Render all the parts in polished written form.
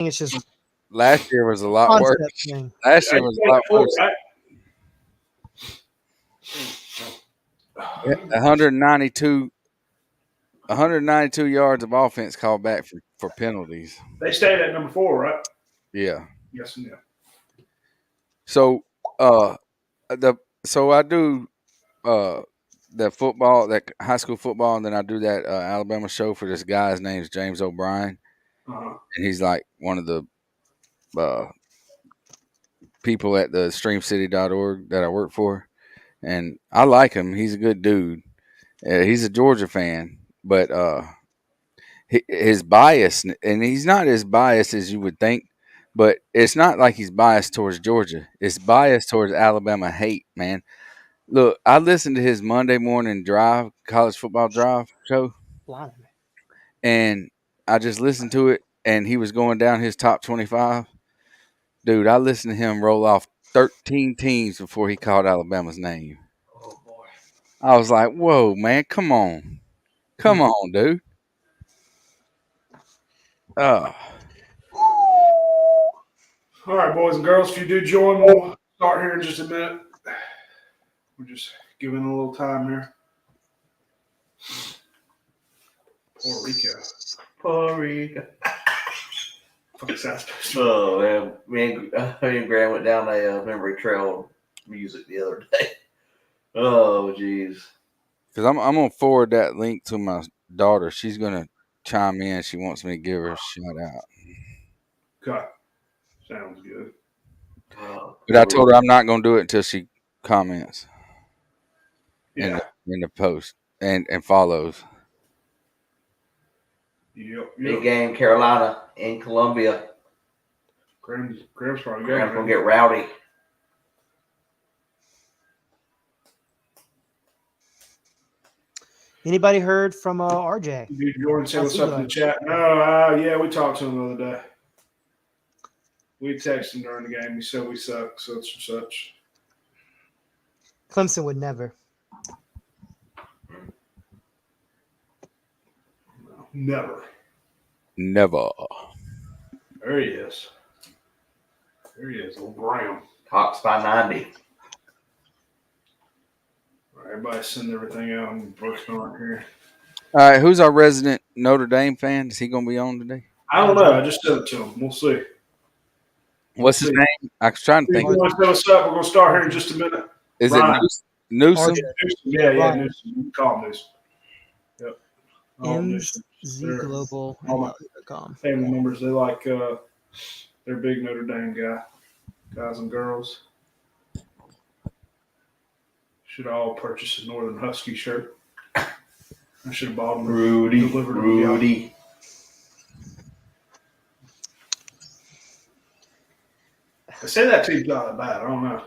It's just Last year was a lot worse. concept thing. Last year was a lot worse. 192 yards of offense called back for penalties. They stayed at number 4, right? Yeah. Yes and yeah. So I do the football, that high school football, and then I do that Alabama show for this guy. His name's James O'Brien, and he's like one of the people at the streamcity.org that I work for, and I like him. He's a good dude. He's a Georgia fan, but his bias, and he's not as biased as you would think, but it's not like he's biased towards Georgia. It's biased towards Alabama hate, man. Look, I listened to his Monday morning drive, college football drive show, and I just listened to it, and he was going down his top 25. Dude, I listened to him roll off 13 teams before he called Alabama's name. Oh, boy. I was like, whoa, man, come on. Come on, dude. All right, boys and girls, if you do join, we'll start here in just a minute. We're just giving a little time here. Puerto Rico. Fuck Oh, man. Me and Graham went down a memory trail of music the other day. Oh, jeez. Because I'm going to forward that link to my daughter. She's going to chime in. She wants me to give her a shout out. Okay. Sounds good. But I told her I'm not going to do it until she comments in the post and follows. Yep. Big game, Carolina in Columbia. Graham's probably Graham's going to get rowdy. Anybody heard from RJ? Did Jordan say what's up in the chat? No, yeah, we talked to him the other day. We texted him during the game. He said we suck, such and such. Clemson would never. No, never. There he is. Little Graham. Hawks by 90. All right, everybody send everything out. I'm working on it here. All right, who's our resident Notre Dame fan? Is he going to be on today? I don't know. I just sent it to him. We'll see. What's his name? I was trying to think. You want to tell us up? We're going to start here in just a minute. Is Ryan. it Newsom? Yeah, Newsom. You can call him Newsom. Yep. MZGlobal.com. Family members, they like, they're big Notre Dame guys and girls. Should all purchase a Northern Husky shirt. I should have bought them. Rudy. I say that team's not that bad. I don't know.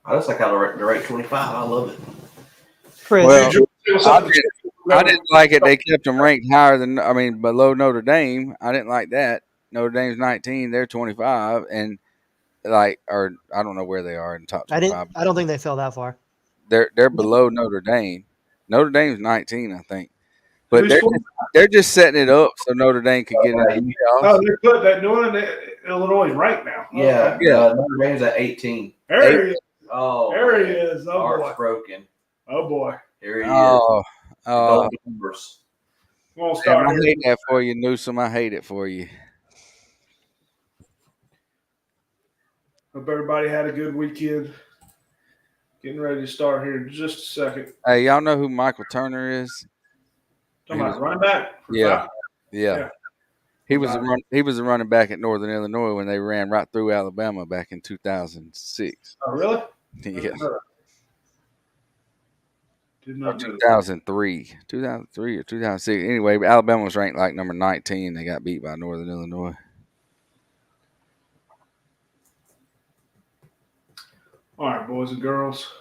I just like how they're ranked 25. I love it. Chris, well, I didn't like it. They kept them ranked higher than, below Notre Dame. I didn't like that. Notre Dame's 19. They're 25. And, I don't know where they are in the top 25. I don't think they fell that far. They're below Notre Dame. Notre Dame's 19, I think. But they're just setting it up so Notre Dame could get in the playoffs. Oh, they put that Northern Illinois right now. Yeah. Notre Dame's at 18. There he is. Oh, there he is. Oh, heart's boy. broken. Oh, boy. Here he is. Numbers. We'll start I hate that for you, Newsom. I hate it for you. Hope everybody had a good weekend. Getting ready to start here in just a second. Hey, y'all know who Michael Turner is? Talking about running back? Yeah. He was a running back at Northern Illinois when they ran right through Alabama back in 2006. Oh, really? Yeah. Did not 2003 or 2006. Anyway, Alabama was ranked like number 19. They got beat by Northern Illinois. All right, boys and girls.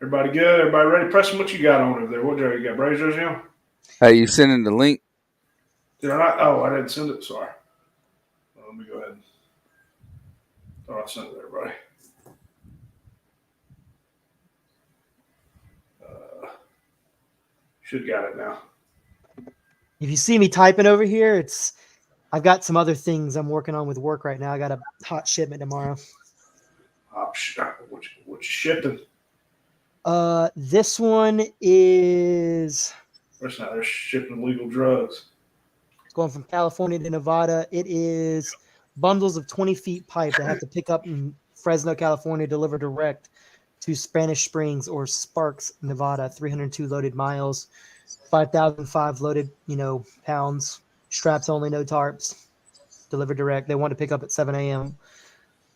Everybody good? Everybody ready? Preston, what you got on over there? What jersey you got? Braves jersey on? Hey, you sending the link? Did I not? Oh, I didn't send it. Sorry. Well, let me go ahead. Thought I sent it to everybody. Should got it now. If you see me typing over here, it's I've got some other things I'm working on with work right now. I got a hot shipment tomorrow. What you shipping? This one is They're shipping illegal drugs. going from California to Nevada. It is bundles of 20 feet pipe that have to pick up in Fresno, California, deliver direct to Spanish Springs or Sparks, Nevada. 302 loaded miles, 5,005 loaded, pounds. Straps only, no tarps. Deliver direct. They want to pick up at 7 a.m.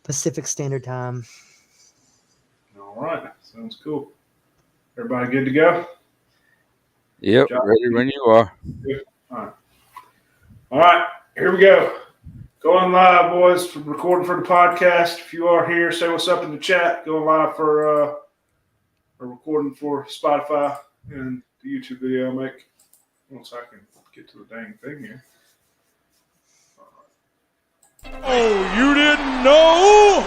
Pacific Standard Time. All right, sounds cool. Everybody good to go? Yep, ready when you are. All right, here we go. Going live, boys. Recording for the podcast. If you are here, say what's up in the chat. Going live for a recording for Spotify and the YouTube video I'll make. Once I can get to the dang thing here. Oh, you didn't know?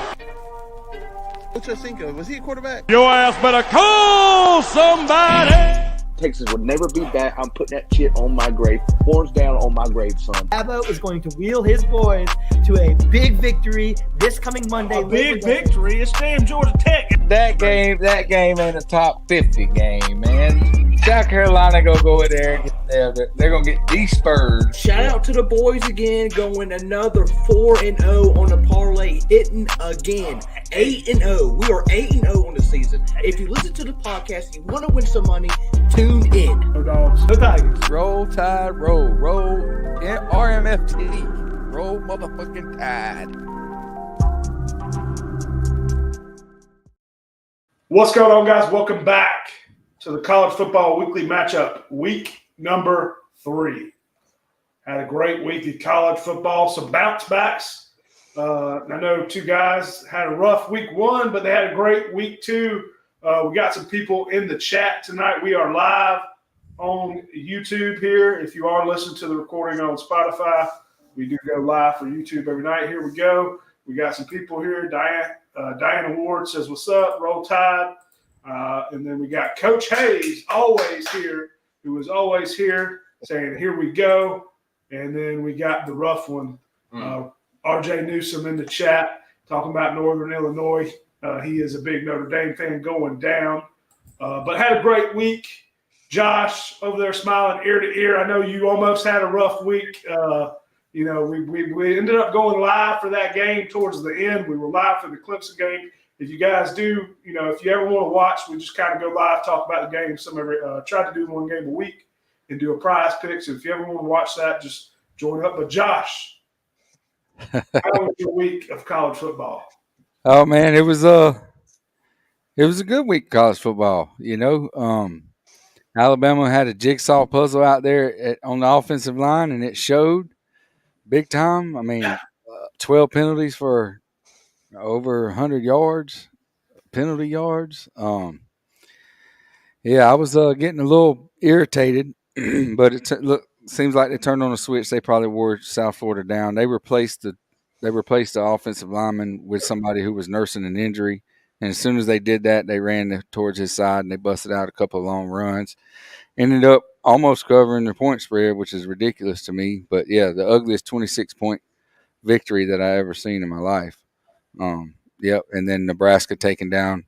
What you think of? Was he a quarterback? Your ass better call somebody. Texas would never be back. I'm putting that shit on my grave. Horns down on my grave, son. Dabo is going to wheel his boys to a big victory this coming Monday. A big victory. It's damn Georgia Tech. That game ain't a top 50 game, man. South Carolina go in there and get there. They're gonna get these Spurs. Shout out to the boys again, going another 4-0 on the parlay, hitting again. 8-0. We are 8-0 on the season. If you listen to the podcast, you want to win some money, tune in. No dogs. No tigers. Roll Tide, roll RMFT, roll motherfucking Tide. What's going on, guys? Welcome back to the College Football Weekly Matchup, week number 3. Had a great week of college football, some bounce backs. I know 2 guys had a rough week 1, but they had a great week 2. We got some people in the chat tonight. We are live on YouTube here. If you are listening to the recording on Spotify, we do go live for YouTube every night. Here we go. We got some people here. Diana Ward says, what's up? Roll Tide. And then we got Coach Hayes, always here, who is always here, saying, here we go. And then we got the rough one, RJ Newsom in the chat, talking about Northern Illinois. He is a big Notre Dame fan going down. But had a great week. Josh over there smiling ear to ear. I know you almost had a rough week. We ended up going live for that game towards the end. We were live for the Clemson game. If you guys do, if you ever want to watch, we just kind of go live, talk about the game. Try to do 1 game a week and do a prize pick. So if you ever want to watch that, just join up. But Josh, how was your week of college football? Oh man, it was a good week of college football. Alabama had a jigsaw puzzle out there on the offensive line, and it showed big time. I mean, 12 penalties for over 100 yards, penalty yards. I was getting a little irritated, but it seems like they turned on a switch. They probably wore South Florida down. They replaced the offensive lineman with somebody who was nursing an injury, and as soon as they did that, they ran towards his side and they busted out a couple of long runs. Ended up almost covering their point spread, which is ridiculous to me. But yeah, the ugliest 26-point victory that I ever seen in my life. And then Nebraska taking down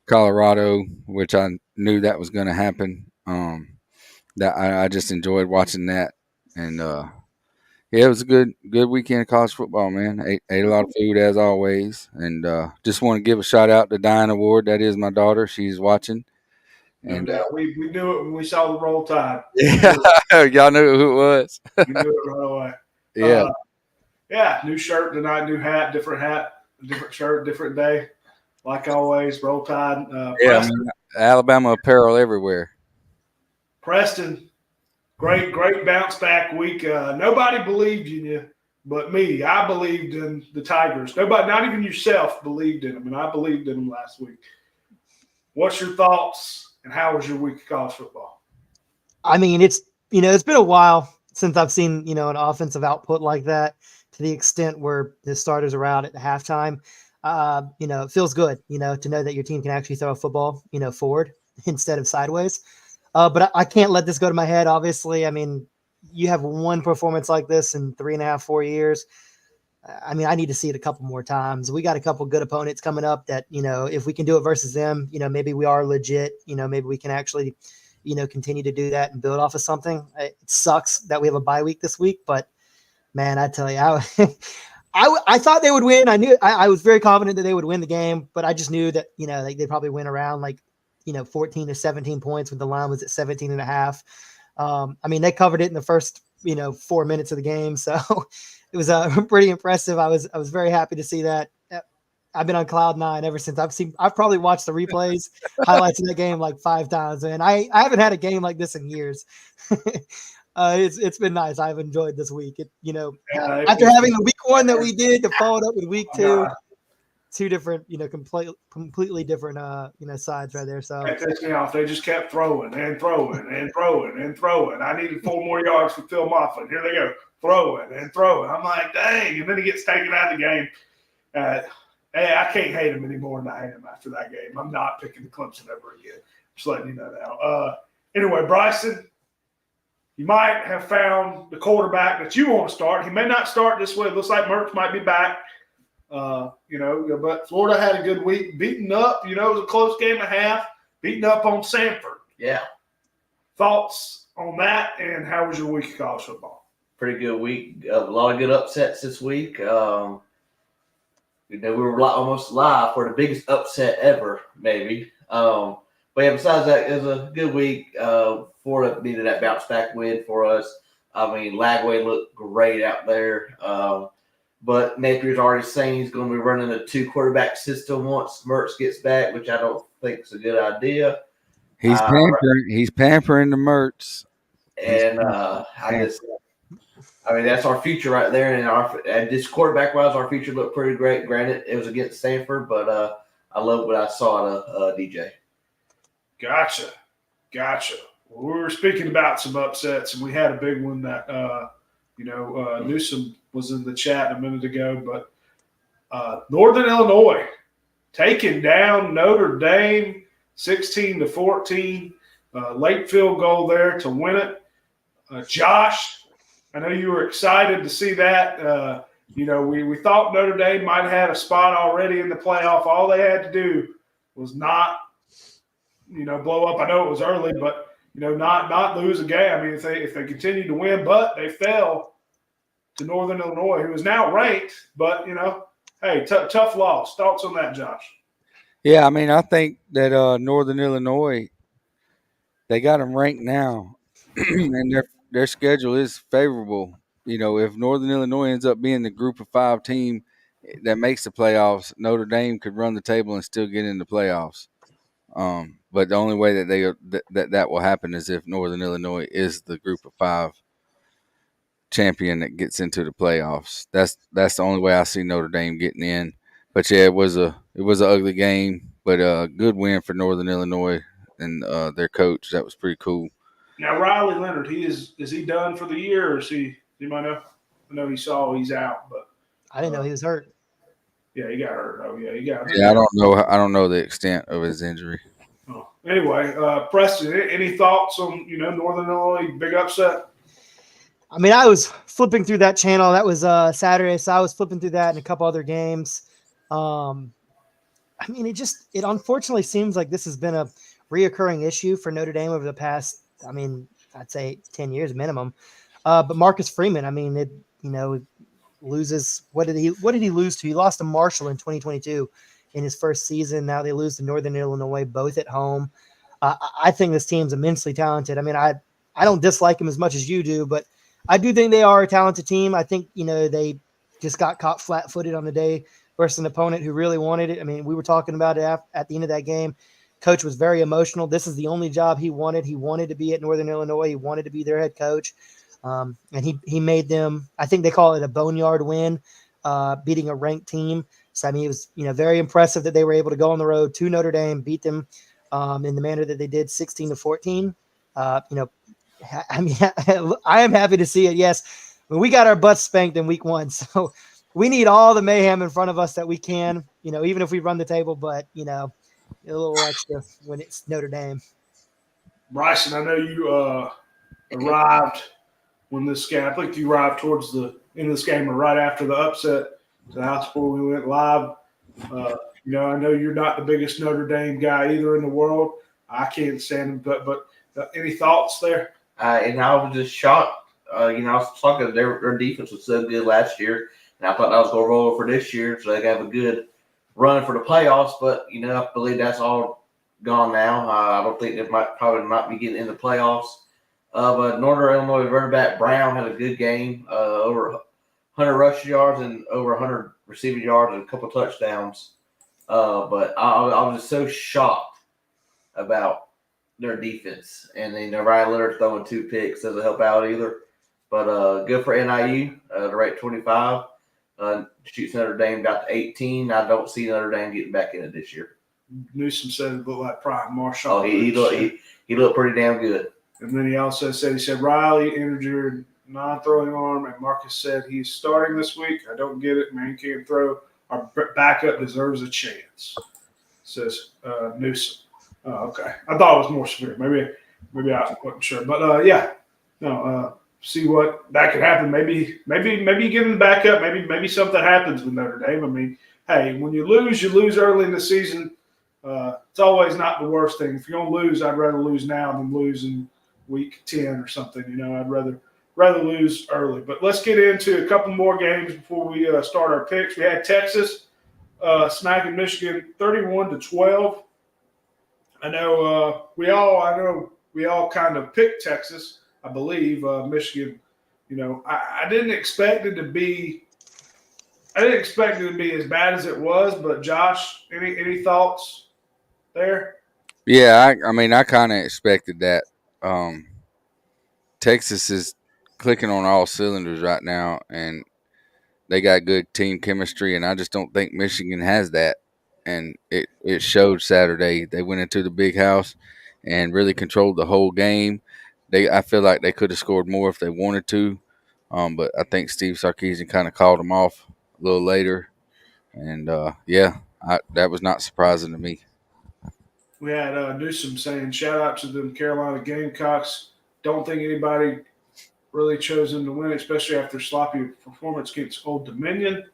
Colorado, which I knew that was going to happen. That I just enjoyed watching that, and it was a good weekend of college football, man. Ate a lot of food as always, and just want to give a shout out to Diana Ward. That is my daughter. She's watching. And we knew it when we saw the Roll Tide. Yeah, y'all knew who it was. We knew it right away. Yeah. New shirt tonight, new hat, different shirt, different day. Like always, Roll Tide. Alabama apparel everywhere. Preston, great bounce back week. Nobody believed in you but me. I believed in the Tigers. Nobody, not even yourself, believed in them, and I believed in them last week. What's your thoughts, and how was your week of college football? I mean, it's been a while since I've seen, an offensive output like that to the extent where the starters are out at the halftime. It feels good, to know that your team can actually throw a football, forward instead of sideways. But I can't let this go to my head. Obviously, I mean, you have one performance like this in 3.5, 4 years. I mean, I need to see it a couple more times. We got a couple good opponents coming up that, if we can do it versus them, maybe we are legit, maybe we can actually, continue to do that and build off of something. It sucks that we have a bye week this week, but man, I tell you, I thought they would win. I was very confident that they would win the game, but I just knew that, they'd probably win around 14 to 17 points when the line was at 17.5. I mean, they covered it in the first, 4 minutes of the game. So it was pretty impressive. I was very happy to see that. I've been on cloud 9 ever since. I've probably watched the replays, highlights of the game 5 times, and I haven't had a game like this in years. It's been nice. I've enjoyed this week. After having the week 1 that we did to follow it up with week 2, 2 different, completely different, sides right there. So that pissed me off. They just kept throwing and throwing and throwing and throwing. I needed 4 more yards for Phil Moffitt. Here they go, throwing and throwing. I'm like, dang. And then he gets taken out of the game. Hey, I can't hate him any more than I am after that game. I'm not picking the Clemson ever again. Just letting you know now. Anyway, Bryson, you might have found the quarterback that you want to start. He may not start this way. It looks like Mertz might be back. But Florida had a good week, beating up. It was a close game and a half, beating up on Samford. Yeah. Thoughts on that, and how was your week of college football? Pretty good week. A lot of good upsets this week. We were almost live for the biggest upset ever, maybe. But yeah, besides that, it was a good week. Florida needed that bounce back win for us. I mean, Lagway looked great out there. But Napier's already saying he's going to be running a 2-quarterback system once Mertz gets back, which I don't think is a good idea. He's pampering the Mertz. And that's our future right there. And this quarterback-wise, our future looked pretty great. Granted, it was against Stanford, but I love what I saw at DJ. Gotcha. Well, we were speaking about some upsets, and we had a big one that, Newsom was in the chat a minute ago. But Northern Illinois taking down Notre Dame 16-14. Late field goal there to win it. Josh, I know you were excited to see that. We thought Notre Dame might have had a spot already in the playoff. All they had to do was not, blow up. I know it was early, but not lose a game. I mean, if they continued to win, but they fell to Northern Illinois, who is now ranked. But hey, tough loss. Thoughts on that, Josh? Yeah, I mean, I think that Northern Illinois, they got them ranked now, and their schedule is favorable. If Northern Illinois ends up being the group of 5 team that makes the playoffs, Notre Dame could run the table and still get in the playoffs. But the only way that that will happen is if Northern Illinois is the group of 5 champion that gets into the playoffs. That's the only way I see Notre Dame getting in. But yeah, it was an ugly game, but a good win for Northern Illinois and their coach. That was pretty cool. Now Riley Leonard, is he done for the year, or is he? You might know. I know he's out, but I didn't know he was hurt. Yeah, he got hurt. Oh yeah, he got hurt. Yeah, I don't know the extent of his injury. Oh. Anyway, Preston, any thoughts on Northern Illinois big upset? I mean, I was flipping through that channel. That was Saturday, so I was flipping through that and a couple other games. I mean, it unfortunately seems like this has been a reoccurring issue for Notre Dame over the past, I'd say 10 years minimum. But Marcus Freeman, I mean, loses. What did he lose to? He lost to Marshall in 2022 in his first season. Now they lose to Northern Illinois, both at home. I think this team's immensely talented. I mean, I don't dislike him as much as you do, but I do think they are a talented team. I think, they just got caught flat-footed on the day versus an opponent who really wanted it. I mean, we were talking about it at the end of that game. Coach was very emotional. This is the only job he wanted. He wanted to be at Northern Illinois. He wanted to be their head coach. And he made them, I think they call it a boneyard win, beating a ranked team. So, I mean, it was, very impressive that they were able to go on the road to Notre Dame, beat them in the manner that they did, 16-14. I mean, I am happy to see it. Yes. I mean, we got our butts spanked in week 1. So we need all the mayhem in front of us that we can, even if we run the table, but, a little extra when it's Notre Dame. Bryson, I know you arrived when this game. I think you arrived towards the end of this game or right after the upset to the house before we went live. I know you're not the biggest Notre Dame guy either in the world. I can't stand them, but any thoughts there? And I was just shocked. I was talking, their defense was so good last year, and I thought that was going to roll for this year, so they have a good run for the playoffs. But I believe that's all gone now. I don't think they probably not be getting in the playoffs. But Northern Illinois running back Brown had a good game, over 100 rushing yards and over 100 receiving yards and a couple touchdowns. But I was just so shocked about their defense. And Ryan Leonard throwing 2 picks doesn't help out either. But good for NIU, the rate 25. Shoots Notre Dame got to 18. I don't see Notre Dame getting back in it this year. Newsom said it looked like Prime Marshall. Oh, he looked pretty damn good. And then he also said Riley injured non-throwing arm, and Marcus said he's starting this week. I don't get it. Man can't throw. Our backup deserves a chance, says Newsom. Oh, okay. I thought it was more severe. Maybe I wasn't sure. But, see what that could happen. Maybe you get him the backup. Maybe something happens with Notre Dame. I mean, hey, when you lose early in the season. It's always not the worst thing. If you're going to lose, I'd rather lose now than lose in week 10 or something. I'd rather lose early. But let's get into a couple more games before we start our picks. We had Texas smacking Michigan 31-12. I know we all kind of picked Texas. I believe Michigan. I didn't expect it to be. I didn't expect it to be as bad as it was. But Josh, any thoughts there? Yeah, I kind of expected that. Texas is clicking on all cylinders right now, and they got good team chemistry, and I just don't think Michigan has that. And it showed Saturday. They went into the big house and really controlled the whole game. I feel like they could have scored more if they wanted to, but I think Steve Sarkisian kind of called them off a little later. And, that was not surprising to me. We had Newsom saying, shout out to them Carolina Gamecocks. Don't think anybody really chose them to win, especially after sloppy performance against Old Dominion.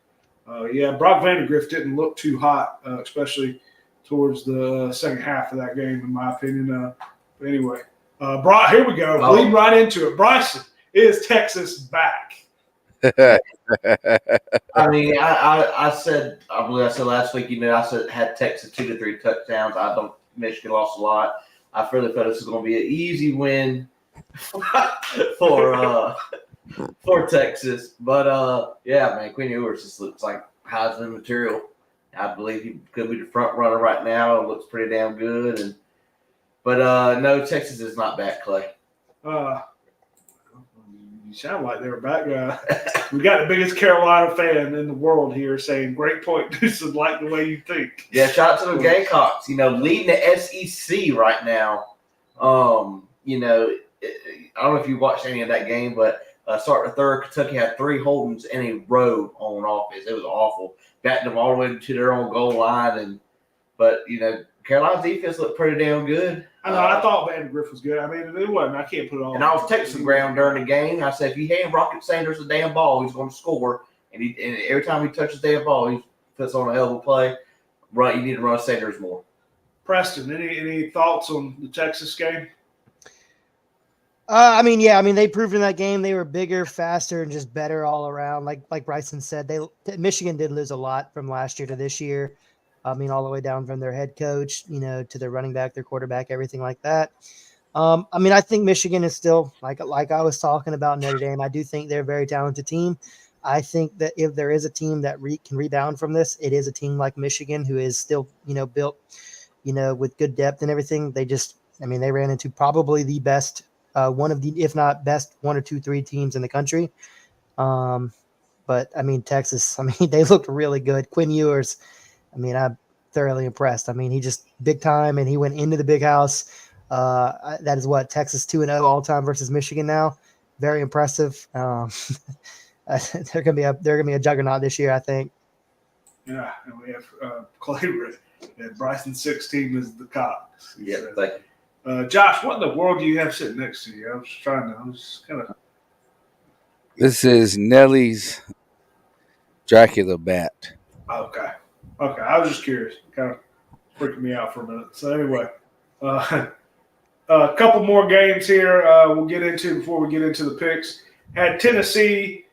Brock Vandegrift didn't look too hot, especially towards the second half of that game, in my opinion. But anyway, here we go. Leading right into it. Bryson, is Texas back? I mean, I believe I said last week, had Texas 2 to 3 touchdowns. Michigan lost a lot. I really thought this was going to be an easy win for Texas. But, Quinn Ewers just looks like Heisman material. I believe he could be the front runner right now. It looks pretty damn good. But no, Texas is not back, Clay. You sound like they were back. We got the biggest Carolina fan in the world here saying, great point, Newsom, like the way you think. Yeah, shout out to the Gamecocks. Leading the SEC right now. I don't know if you watched any of that game, but starting the third, Kentucky had 3 holdings in a row on offense. It was awful. Batting them all the way to their own goal line. But Carolina's defense looked pretty damn good. I know. I thought Vandegrift was good. I mean, it wasn't. I can't put it all. And I was texting Graham during the game. I said, if you hand Rocket Sanders a damn ball, he's going to score. And every time he touches the damn ball, he puts on a hell of a play. Right, you need to run Sanders more. Preston, any thoughts on the Texas game? They proved in that game they were bigger, faster, and just better all around. Like Bryson said, Michigan did lose a lot from last year to this year. All the way down from their head coach, to their running back, their quarterback, everything like that. I think Michigan is still like I was talking about Notre Dame. I do think they're a very talented team. I think that if there is a team that can rebound from this, it is a team like Michigan, who is still, built, with good depth and everything. They ran into probably the best, one of the, if not best, 1 or 2, 3 teams in the country. But Texas, they looked really good. Quinn Ewers, I'm thoroughly impressed. He just big time, and he went into the big house. That is what, Texas 2-0 all time versus Michigan now. Very impressive. They're gonna be a juggernaut this year, I think. Yeah, and we have Clay and Bryson 16 is the Cox. Yeah, thank you. Josh, what in the world do you have sitting next to you? I was kind of. This is Nellie's Dracula bat. Okay. I was just curious. Kind of freaking me out for a minute. So anyway, a couple more games here we'll get into before we get into the picks. Had Tennessee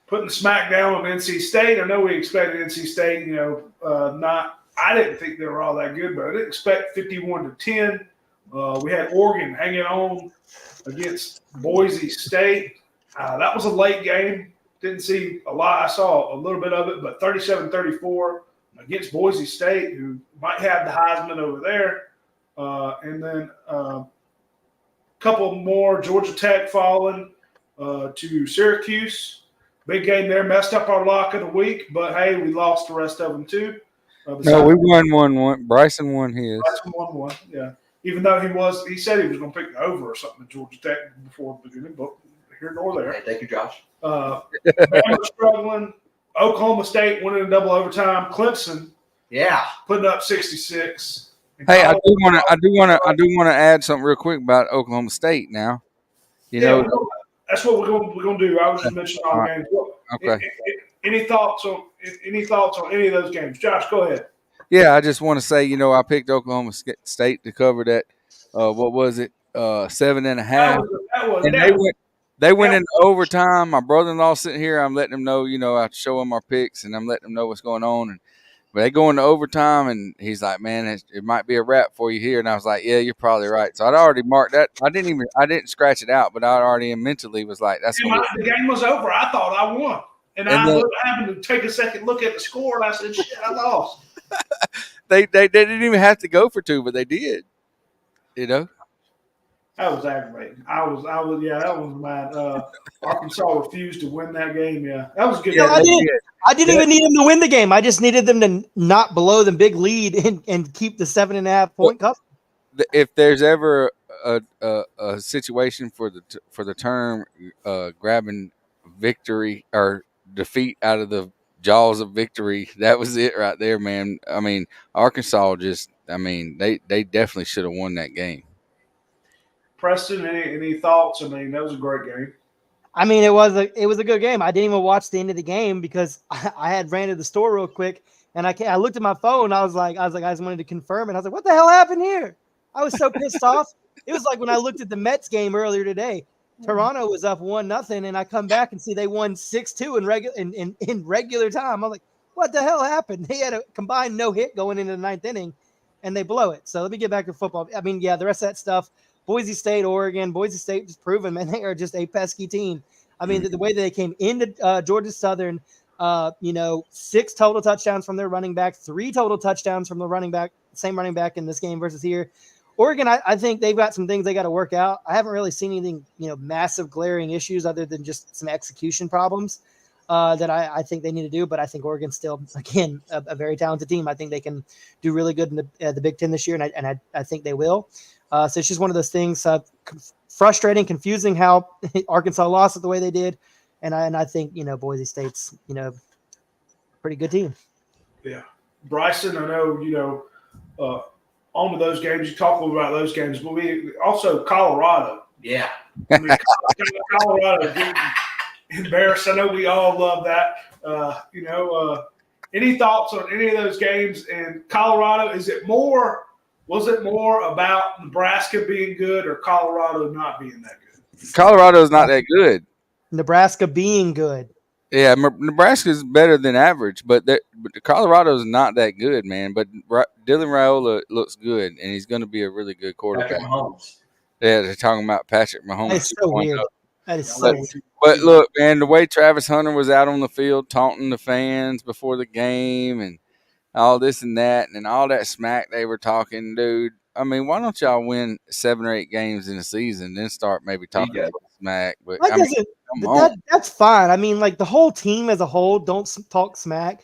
putting the smack down on NC State. I know we expected NC State, not. I didn't think they were all that good, but I didn't expect 51-10. We had Oregon hanging on against Boise State. That was a late game. Didn't see a lot. I saw a little bit of it, but 37-34 against Boise State, who might have the Heisman over there. And then a couple more, Georgia Tech falling to Syracuse. Big game there. Messed up our lock of the week, but, hey, we lost the rest of them too. No, we won 1-1. Bryson won his. Bryson won one, yeah. Even though he said he was going to pick the over or something at Georgia Tech before the beginning, but here nor there. Hey, thank you, Josh. Bama struggling. Oklahoma State winning in double overtime. Clemson, putting up 66. Hey, I do want to add something real quick about Oklahoma State now. That's what we're going to do. I was just mentioning all the games. Okay. Any thoughts on any of those games? Josh, go ahead. Yeah, I just want to say, I picked Oklahoma State to cover that. What was it? 7.5. And they went into overtime. My brother-in-law sitting here. I'm letting him know. I show him our picks, and I'm letting him know what's going on. But they go into overtime, and he's like, "Man, it might be a wrap for you here." And I was like, "Yeah, you're probably right." So I'd already marked that. I didn't scratch it out, but I already mentally was like, "That's." The game was over. I thought I won, and I happened to take a second look at the score, and I said, "Shit, I lost." They didn't even have to go for two, but they did. That was aggravating. I was that was mad. Arkansas refused to win that game. Yeah, that was good. I didn't even need them to win the game. I just needed them to not blow the big lead and keep the 7.5 point cover. If there's ever a situation for the term grabbing victory or defeat out of the jaws of victory, that was it right there, man. I mean, Arkansas they definitely should have won that game. Preston, any thoughts? I mean, that was a great game. I mean, it was a good game. I didn't even watch the end of the game because I had ran to the store real quick, and I looked at my phone. I was like, I just wanted to confirm it. I was like, what the hell happened here? I was so pissed off. It was like when I looked at the Mets game earlier today. Toronto was up 1-0, and I come back and see they won 6-2 in regular time. I'm like, what the hell happened? They had a combined no hit going into the ninth inning, and they blow it. So let me get back to football. I mean, yeah, the rest of that stuff. Boise State, Oregon. Boise State just proven, man, they are just a pesky team. I mean, the way that they came into Georgia Southern, 6 total touchdowns from their running back, 3 total touchdowns from the same running back in this game versus here. Oregon, I think they've got some things they got to work out. I haven't really seen anything, massive glaring issues other than just some execution problems that I think they need to do. But I think Oregon's still, again, a very talented team. I think they can do really good in the Big Ten this year, and I think they will. So it's just one of those things, frustrating, confusing how Arkansas lost it the way they did. And I think, Boise State's, pretty good team. Yeah. Bryson, I know, on to those games. You talk a little about those games, but we also Colorado. Yeah. I mean, Colorado didn't embarrass. I know we all love that. Any thoughts on any of those games? And Colorado, was it more about Nebraska being good or Colorado not being that good? Colorado's not that good. Nebraska being good. Yeah, Nebraska's better than average, but Colorado's not that good, man. But Dylan Raiola looks good, and he's going to be a really good quarterback. Patrick Mahomes. Yeah, they're talking about Patrick Mahomes. That's so weird. That is so weird. But look, man, the way Travis Hunter was out on the field taunting the fans before the game and all this and that and all that smack they were talking, dude. I mean, why don't y'all win 7 or 8 games in a season, then start maybe talking smack? But that's fine. I mean, like the whole team as a whole don't talk smack,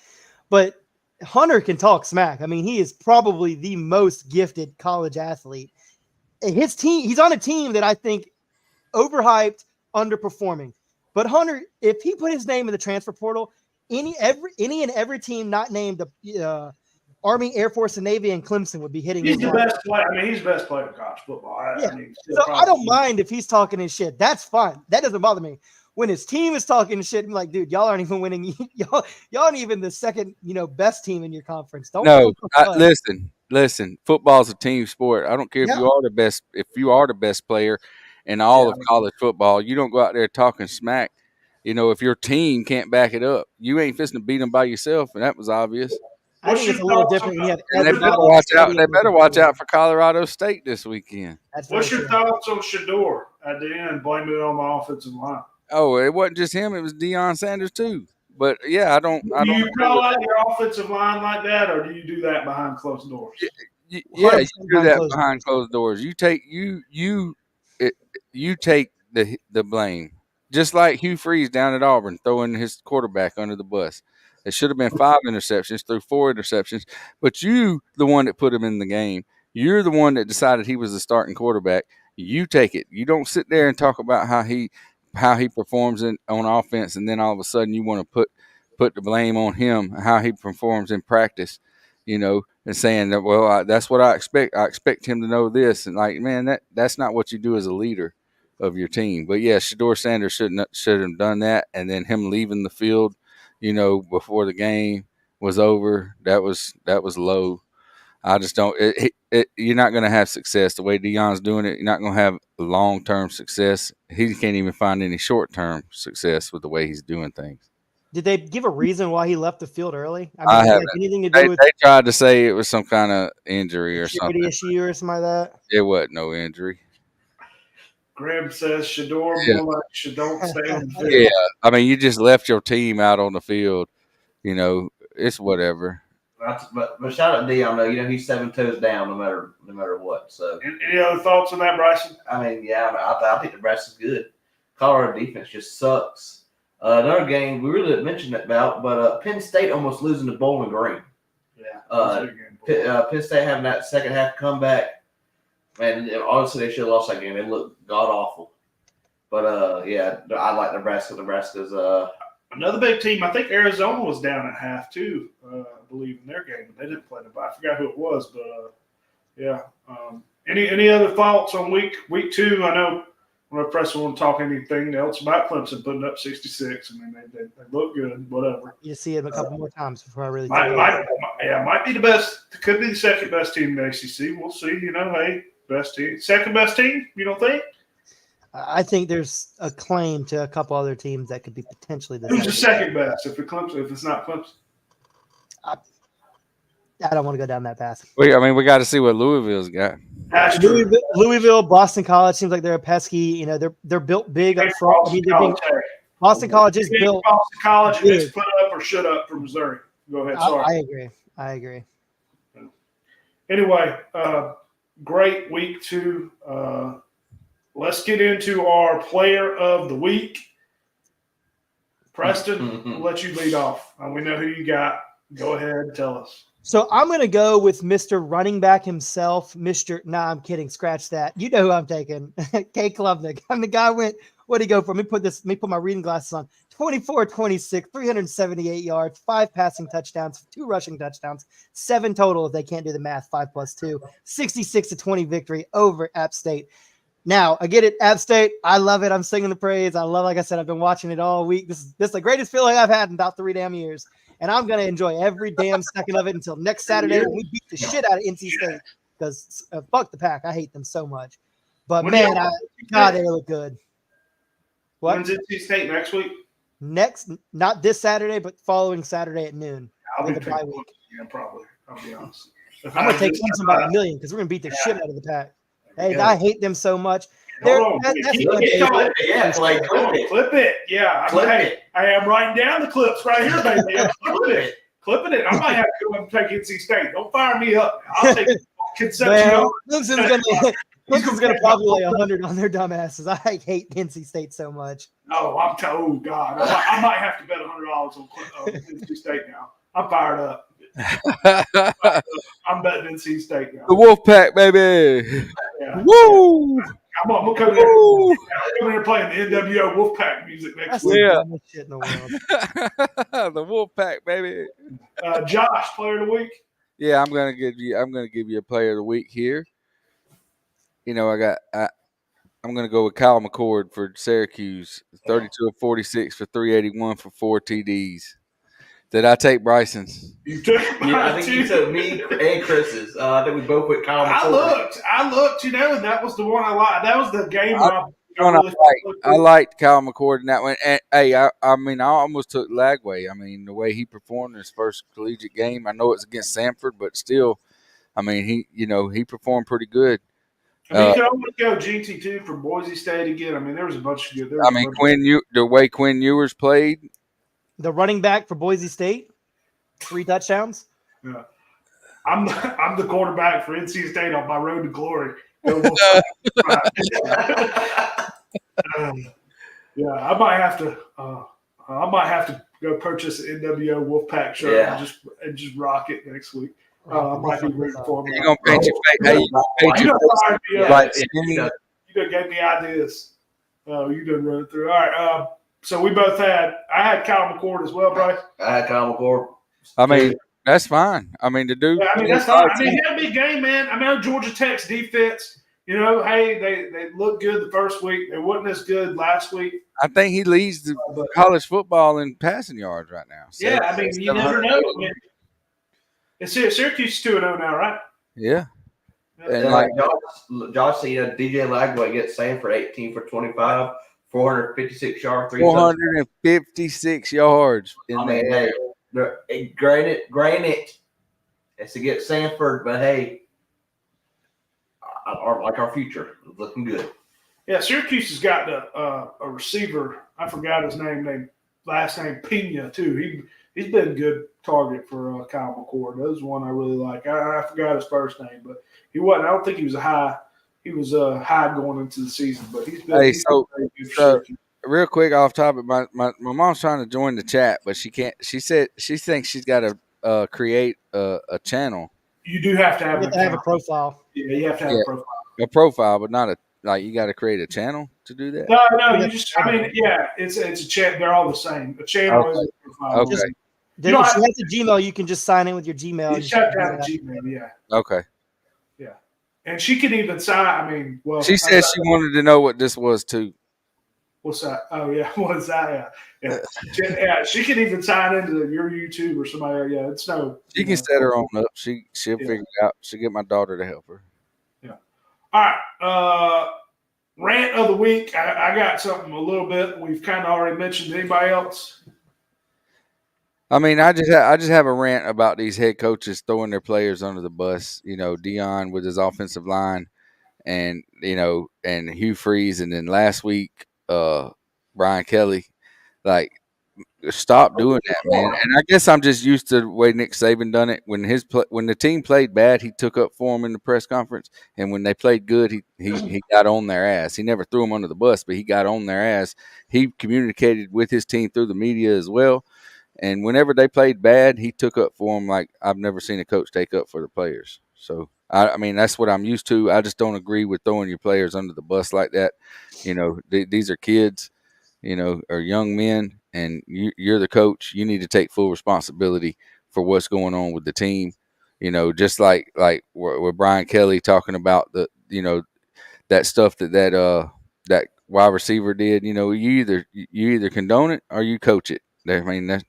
but Hunter can talk smack. I mean, he is probably the most gifted college athlete. His team, he's on a team that I think overhyped, underperforming. But Hunter, if he put his name in the transfer portal, any and every team not named the Army, Air Force, and Navy, and Clemson would be hitting. He's the best player. I mean, he's the best player in college football. I don't mind if he's talking his shit. That's fine. That doesn't bother me. when his team is talking shit, I'm like, dude, y'all aren't even winning. y'all aren't even the second, best team in your conference. Don't No, fuck. listen. Football's a team sport. I don't care if Yeah. you are the best. If you are the best player in all of college football, you don't go out there talking smack. If your team can't back it up, you ain't fixing to beat them by yourself, and that was obvious. I think it's a little different when you have And they everybody. better watch out. They better watch out for Colorado State this weekend. What's your thoughts on Shador at the end, blaming it on the offensive line? Oh, it wasn't just him; it was Deion Sanders too. But yeah, I don't. Do you call out your offensive line like that, or do you do that behind closed doors? Yeah, you do that behind closed doors. You take you take the blame. Just like Hugh Freeze down at Auburn throwing his quarterback under the bus. It should have been 5 interceptions, threw 4 interceptions, but you the one that put him in the game. You're the one that decided he was the starting quarterback. You take it. You don't sit there and talk about how he performs on offense, and then all of a sudden you want to put the blame on him, how he performs in practice, and saying that, well, that's what I expect. I expect him to know this, and like, man, that's not what you do as a leader of your team. But yeah, Shador Sanders should have done that, and then him leaving the field, before the game was over, that was low. I just don't. You're not going to have success the way Deion's doing it. You're not going to have long-term success. He can't even find any short-term success with the way he's doing things. Did they give a reason why he left the field early? I did it haven't. have anything to do with They tried to say it was some kind of injury or something. issue or something like that? It wasn't no injury. Graham says Shador more like don't stay on the field. Yeah, I mean, you just left your team out on the field. It's whatever. But shout out to Deion though. He's 7 toes down no matter what. So any other thoughts on that, Bryson? I mean, yeah, I think Nebraska's good. Colorado defense just sucks. Another game we really didn't mention it about, but Penn State almost losing to Bowling Green. Yeah. Penn State having that second half comeback. Man, honestly, they should have lost that game. They looked god awful. But yeah, I like Nebraska. Nebraska's another big team. I think Arizona was down at half too. I believe in their game. They didn't play nobody. I forgot who it was, but yeah. Any other thoughts on week 2? I know when the press won't talk anything else about Clemson putting up 66. I mean, they look good. Whatever. You see it a couple more times before I really. Might be the best. Could be the second best team in the ACC. We'll see. Hey, best team, second best team. You don't think? I think there's a claim to a couple other teams that could be potentially the. Who's the second best? If it's not Clemson. I don't want to go down that path. We got to see what Louisville's got. That's true. Louisville, Boston College seems like they're a pesky. They're built big up front. Boston College is built. Boston College and it's put up or shut up for Missouri. Go ahead. Sorry. I agree. Anyway, great week 2. Let's get into our player of the week. Preston, we'll let you lead off. We know who you got. Go ahead and tell us. So I'm going to go with Mr. Running Back himself, I'm kidding. Scratch that. You know who I'm taking. K. Klubnik. I'm the guy went, what did he go for? Let me put my reading glasses on. 24-26, 378 yards, 5 passing touchdowns, 2 rushing touchdowns, 7 total if they can't do the math, 5 plus 2, 66-20 victory over App State. Now, I get it, App State. I love it. I'm singing the praise. Like I said, I've been watching it all week. This is the greatest feeling I've had in about 3 damn years. And I'm going to enjoy every damn second of it until next Saturday when we beat the shit out of NC State. Because fuck the Pack. I hate them so much. But, man, they look good. What? When's NC State next week? Not this Saturday, but following Saturday at noon. I'll be bye week. Yeah, probably. I'll be honest. I'm going to take Clemson by a million because we're going to beat the shit out of the Pack. Hey, I hate them so much. Clip it. Yeah. I am writing down the clips right here, baby. I'm clipping it. I might have to go and take NC State. Don't fire me up. I'll take Concepcion. Clemson's going to probably lay 100 on their dumbasses. I hate NC State so much. Oh, God. I might have to bet $100 on NC State now. I'm fired up. I'm betting NC State now. The Wolfpack, baby. Yeah. Woo! I'm going to come here playing the NWO Wolfpack music next week. Yeah. Shit in the world. The Wolfpack, baby. Josh, player of the week. Yeah, I'm gonna give you a player of the week here. I'm I'm going to go with Kyle McCord for Syracuse, 32 of 46 for 381 for 4 TDs. Did I take Bryson's? You took Yeah, I think you took me and Chris's. I think we both went Kyle McCord. I looked, and that was the one I liked. That was the game I liked Kyle McCord in that one. And hey, I mean, I almost took Lagway. I mean, the way he performed in his first collegiate game. I know it's against Samford, but still, I mean, he performed pretty good. I mean, you could always go GT2 for Boise State again. I mean, there was a bunch of good. The way Quinn Ewers played. The running back for Boise State, 3 touchdowns. Yeah. I'm the quarterback for NC State on my road to glory. Yeah, I might have to go purchase an NWO Wolfpack shirt and just rock it next week. I might be rooting for him. You're gonna paint your face. Hey, you done gave me ideas. Oh, you done run it through. All right. So we both I had Kyle McCord as well, Bryce. I had Kyle McCord. I mean, that's fine. I mean, the dude. Yeah, I mean, that's fine. I mean, he had a big game, man. I mean, Georgia Tech's defense, hey, they looked good the first week. They wasn't as good last week. I think he leads the college football in passing yards right now. Yeah, I mean, you never know. I mean, Syracuse is 2-0 now, right? Yeah. And like Josh said, DJ Lagway gets Samford 18 for 25, 456 yards, 456 yards. I mean, hey, granted, it's to get Samford, but hey, our future is looking good. Yeah, Syracuse has got a receiver. I forgot his name. Last name Pena too. He's been a good target for Kyle McCord. That was one I really like. I forgot his first name, but he wasn't. I don't think he was a high. He was high going into the season, but he's been. Hey, very good for real quick off topic, my mom's trying to join the chat, but she can't. She said she thinks she's got to create a channel. You do have to have a profile. Yeah, you have to have a profile. A profile, but not you got to create a channel to do that. No, you just. I mean, yeah, it's a chat. They're all the same. A channel is a profile. Okay. If you have a Gmail, you can just sign in with your Gmail. You have to have a Gmail, yeah. Okay. Yeah, and she can even sign. I mean, well, she said she wanted to know what this was too. What's that? Oh yeah, what is that? Yeah. She can even sign into your YouTube or somebody. Yeah, it's no. She can set her own up. She'll figure it out. She'll get my daughter to help her. Yeah. All right. Rant of the week. I got something a little bit. We've kind of already mentioned. Anybody else? I mean, I just have a rant about these head coaches throwing their players under the bus. Dion with his offensive line, and and Hugh Freeze, and then last week, Brian Kelly. Like, stop doing that, man. And I guess I'm just used to the way Nick Saban done it. When when the team played bad, he took up for them in the press conference, and when they played good, he got on their ass. He never threw them under the bus, but he got on their ass. He communicated with his team through the media as well. And whenever they played bad, he took up for them like I've never seen a coach take up for the players. So, I mean, that's what I'm used to. I just don't agree with throwing your players under the bus like that. These are kids, or young men, and you're the coach. You need to take full responsibility for what's going on with the team. Just like with Brian Kelly talking about that stuff that wide receiver did. You either condone it or you coach it. I mean,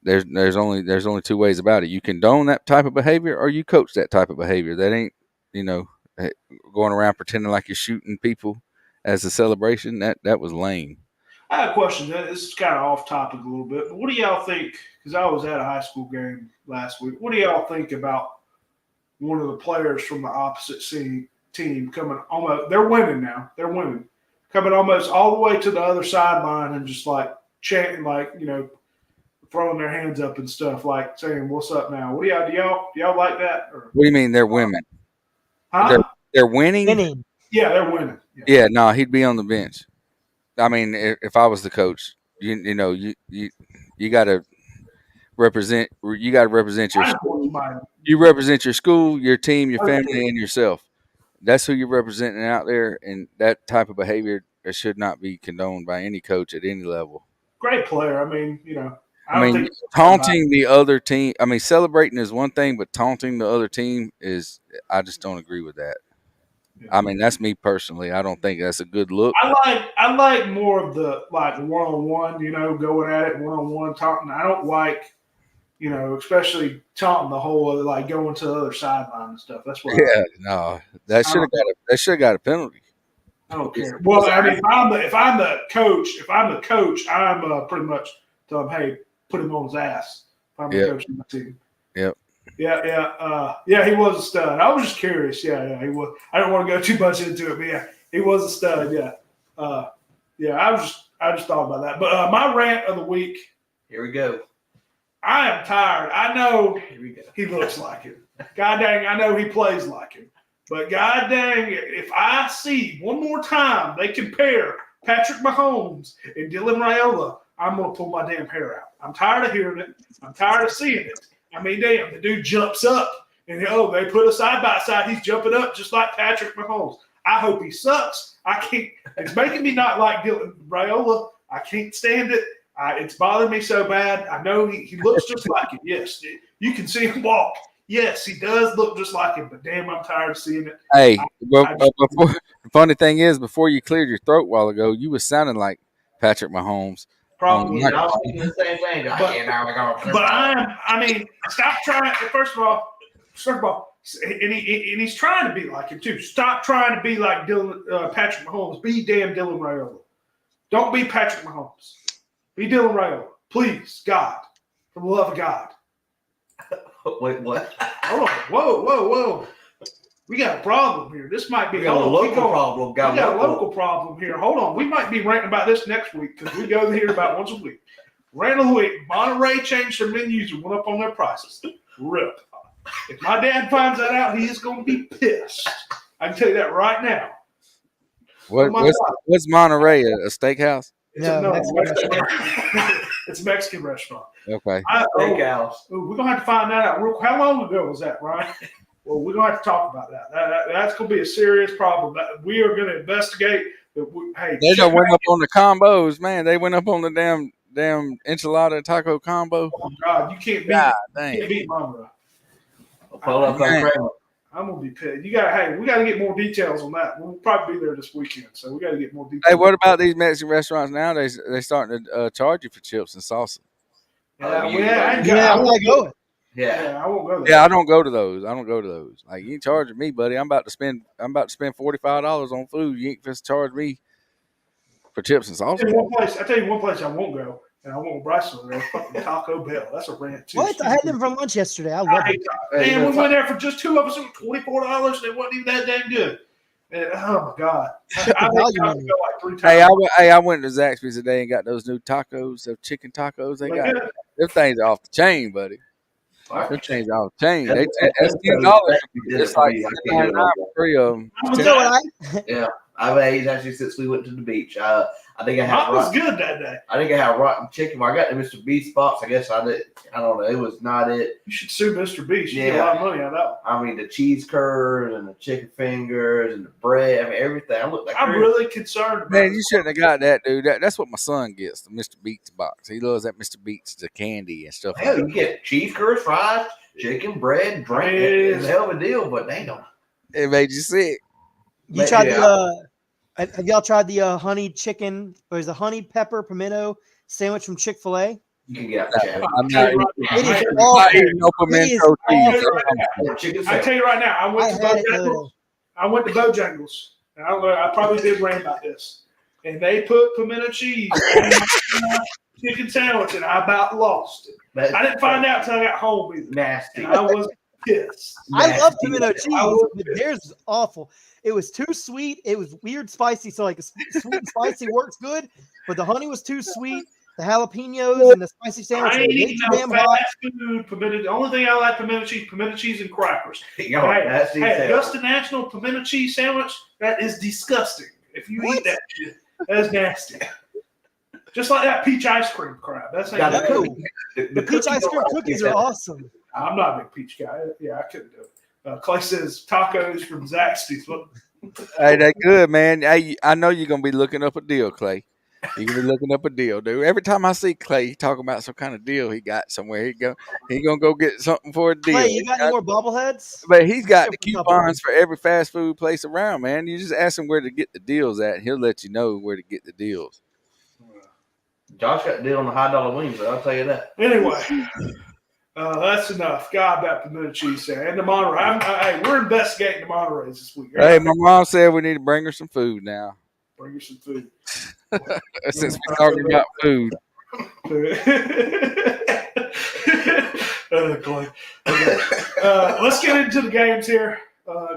there's only two ways about it. You condone that type of behavior or you coach that type of behavior. That ain't, going around pretending like you're shooting people as a celebration. That was lame. I have a question. This is kind of off topic a little bit, but what do y'all think? Because I was at a high school game last week. What do y'all think about one of the players from the opposite team coming almost? They're winning now. They're winning, coming almost all the way to the other sideline and just like chanting, like throwing their hands up and stuff, like saying, "What's up now?" What do y'all like that? Or? What do you mean they're women? Huh? They're winning. Yeah, they're winning. Yeah, no, he'd be on the bench. I mean, if I was the coach, you got to represent. You got to represent your school. You represent your school, your team, your family, and yourself. That's who you're representing out there, and that type of behavior should not be condoned by any coach at any level. Great player. I mean, I mean, taunting the other team. I mean, celebrating is one thing, but taunting the other team is. I just don't agree with that. I mean, that's me personally. I don't think that's a good look. I like more of the one-on-one, going at it one-on-one, talking. I don't like, especially taunting the whole going to the other sideline and stuff. That's what. Yeah, no, that should have got a penalty. I don't care. Well, I mean, if I'm the coach, I'm pretty much tell him, hey, put him on his ass. If I'm the coach of my team. Yep. Yeah, he was a stud. I was just curious. Yeah, he was. I don't want to go too much into it, but yeah, he was a stud. Yeah, I just thought about that. But my rant of the week. Here we go. I am tired. I know Here we go. he looks like him. God dang, I know he plays like him. But God dang, if I see one more time they compare Patrick Mahomes and Dylan Raiola, I'm going to pull my damn hair out. I'm tired of hearing it. I'm tired of seeing it. I mean, damn, the dude jumps up and, they put a side by side. He's jumping up just like Patrick Mahomes. I hope he sucks. I can't. It's making me not like Dylan Raiola. I can't stand it. It's bothering me so bad. I know he looks just like him. Yes, you can see him walk. Yes, he does look just like him, but damn, I'm tired of seeing it. Hey, the funny thing is, before you cleared your throat a while ago, you was sounding like Patrick Mahomes. Probably. I was thinking the same thing. I mean, stop trying. First of all, and he's trying to be like him too. Stop trying to be like Patrick Mahomes. Be damn Dylan Raiola. Don't be Patrick Mahomes. Be Dylan Raiola. Please, God, for the love of God. Wait, what? Hold on. Whoa. We got a problem here. This might be a local problem. We got a local problem here. Hold on. We might be ranting about this next week because we go here about once a week. Rant of the week. Monterey changed their menus and went up on their prices. Rip. If my dad finds that out, he is going to be pissed. I can tell you that right now. What's Monterey? A steakhouse? It's a Mexican restaurant. Okay. Steakhouse. We're going to have to find that out. How long ago was that, Ryan? Well, we're going to have to talk about that. That's going to be a serious problem. We are going to investigate. They just went up on the combos, man. They went up on the damn enchilada taco combo. Oh, God. You can't beat Monterey. I'm going to be pissed. We got to get more details on that. We'll probably be there this weekend, so we got to get more details. Hey, what about these Mexican restaurants nowadays? They're starting to charge you for chips and salsa. I want to go. Yeah, I won't go there. Yeah, I don't go to those. Like, you ain't charging me, buddy. I'm about to spend $45 on food. You ain't just charge me for chips and salsa. I tell you one place I won't go, and I won't Bryce over there. Fucking Taco Bell. That's a rant too. What? I had them for lunch yesterday. I love it. And we went there for just two of us. It was $24, and it wasn't even that damn good. And, oh my God! I went to go like 3 times. I went to Zaxby's today and got those new tacos, those chicken tacos. They got them things off the chain, buddy. Them things off the chain. That's $10. It's like $9 for 3 of them. Yeah, I've ate actually since we went to the beach. I think I had. Was good that day. I think I had rotten chicken. I got the Mr. Beast box. I guess I did. I don't know. It was not it. You should sue Mr. Beast. You get a lot of money out of that. I mean, the cheese curds and the chicken fingers and the bread. I mean, everything. I'm really concerned about Man, you shouldn't have got that, dude. That's what my son gets, the Mr. Beats box. He loves that Mr. Beats, the candy and stuff. Hell, you get cheese curds, fries, chicken, bread, drink. It's a hell of a deal, but damn. It made you sick. You tried have y'all tried the honey chicken? There's a honey pepper pimento sandwich from Chick-fil-A. You can get out. I'm not eating no pimento cheese. I tell you right now, I went to Bojangles. And I don't know. I probably did rant about this. And they put pimento cheese on my chicken sandwich, and I about lost it. I didn't find out until I got home either. Nasty. I was pissed. I love pimento cheese, but theirs is awful. It was too sweet. It was weird spicy. So like sweet and spicy works good, but the honey was too sweet. The jalapenos and the spicy sandwich. I ain't eating no fast food pimento. The only thing I like pimento cheese and crackers. Just a national pimento cheese sandwich, that is disgusting. If you eat that shit, that's nasty. Just like that peach ice cream crap. That's not cool. The peach ice cream cookies are awesome. I'm not a big peach guy. Yeah, I couldn't do it. Clay says tacos from Zaxby's. Hey, that's good, man. Hey, I know you're gonna be looking up a deal, Clay. He gonna be looking up a deal, dude. Every time I see Clay talking about some kind of deal he got somewhere, he gonna go get something for a deal. Clay, you got any more bobbleheads? But he's got the Give him a couple. coupons for every fast food place around, man. You just ask him where to get the deals at, and he'll let you know where to get the deals. Josh got a deal on the high dollar wings, I'll tell you that. Anyway, that's enough. God, that pimento cheese there. And the Monterey. Hey, we're investigating the Monterey's this week. Hey, my mom said we need to bring her some food now. Bring her some food. Since we're talking about food. Clay. Okay. Let's get into the games here.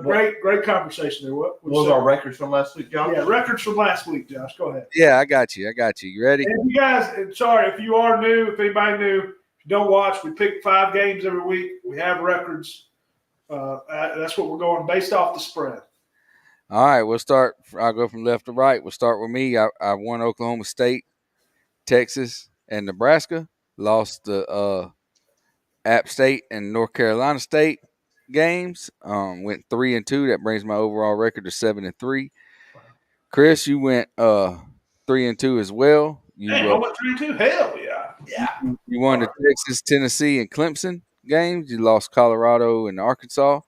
Great conversation there. What was our records from last week, Josh? Yeah, records from last week, Josh. Go ahead. Yeah, I got you. You ready? And you guys, sorry, if you are new, if anybody new, if you don't watch, we pick 5 games every week. We have records. That's what we're going based off the spread. All right, we'll start. I'll go from left to right. We'll start with me. I won Oklahoma State, Texas, and Nebraska. Lost the App State and North Carolina State games. Went 3-2. That brings my overall record to 7-3. Chris, you went 3-2 as well. I went 3-2. Hell yeah. You won the Texas, Tennessee, and Clemson games. You lost Colorado and Arkansas,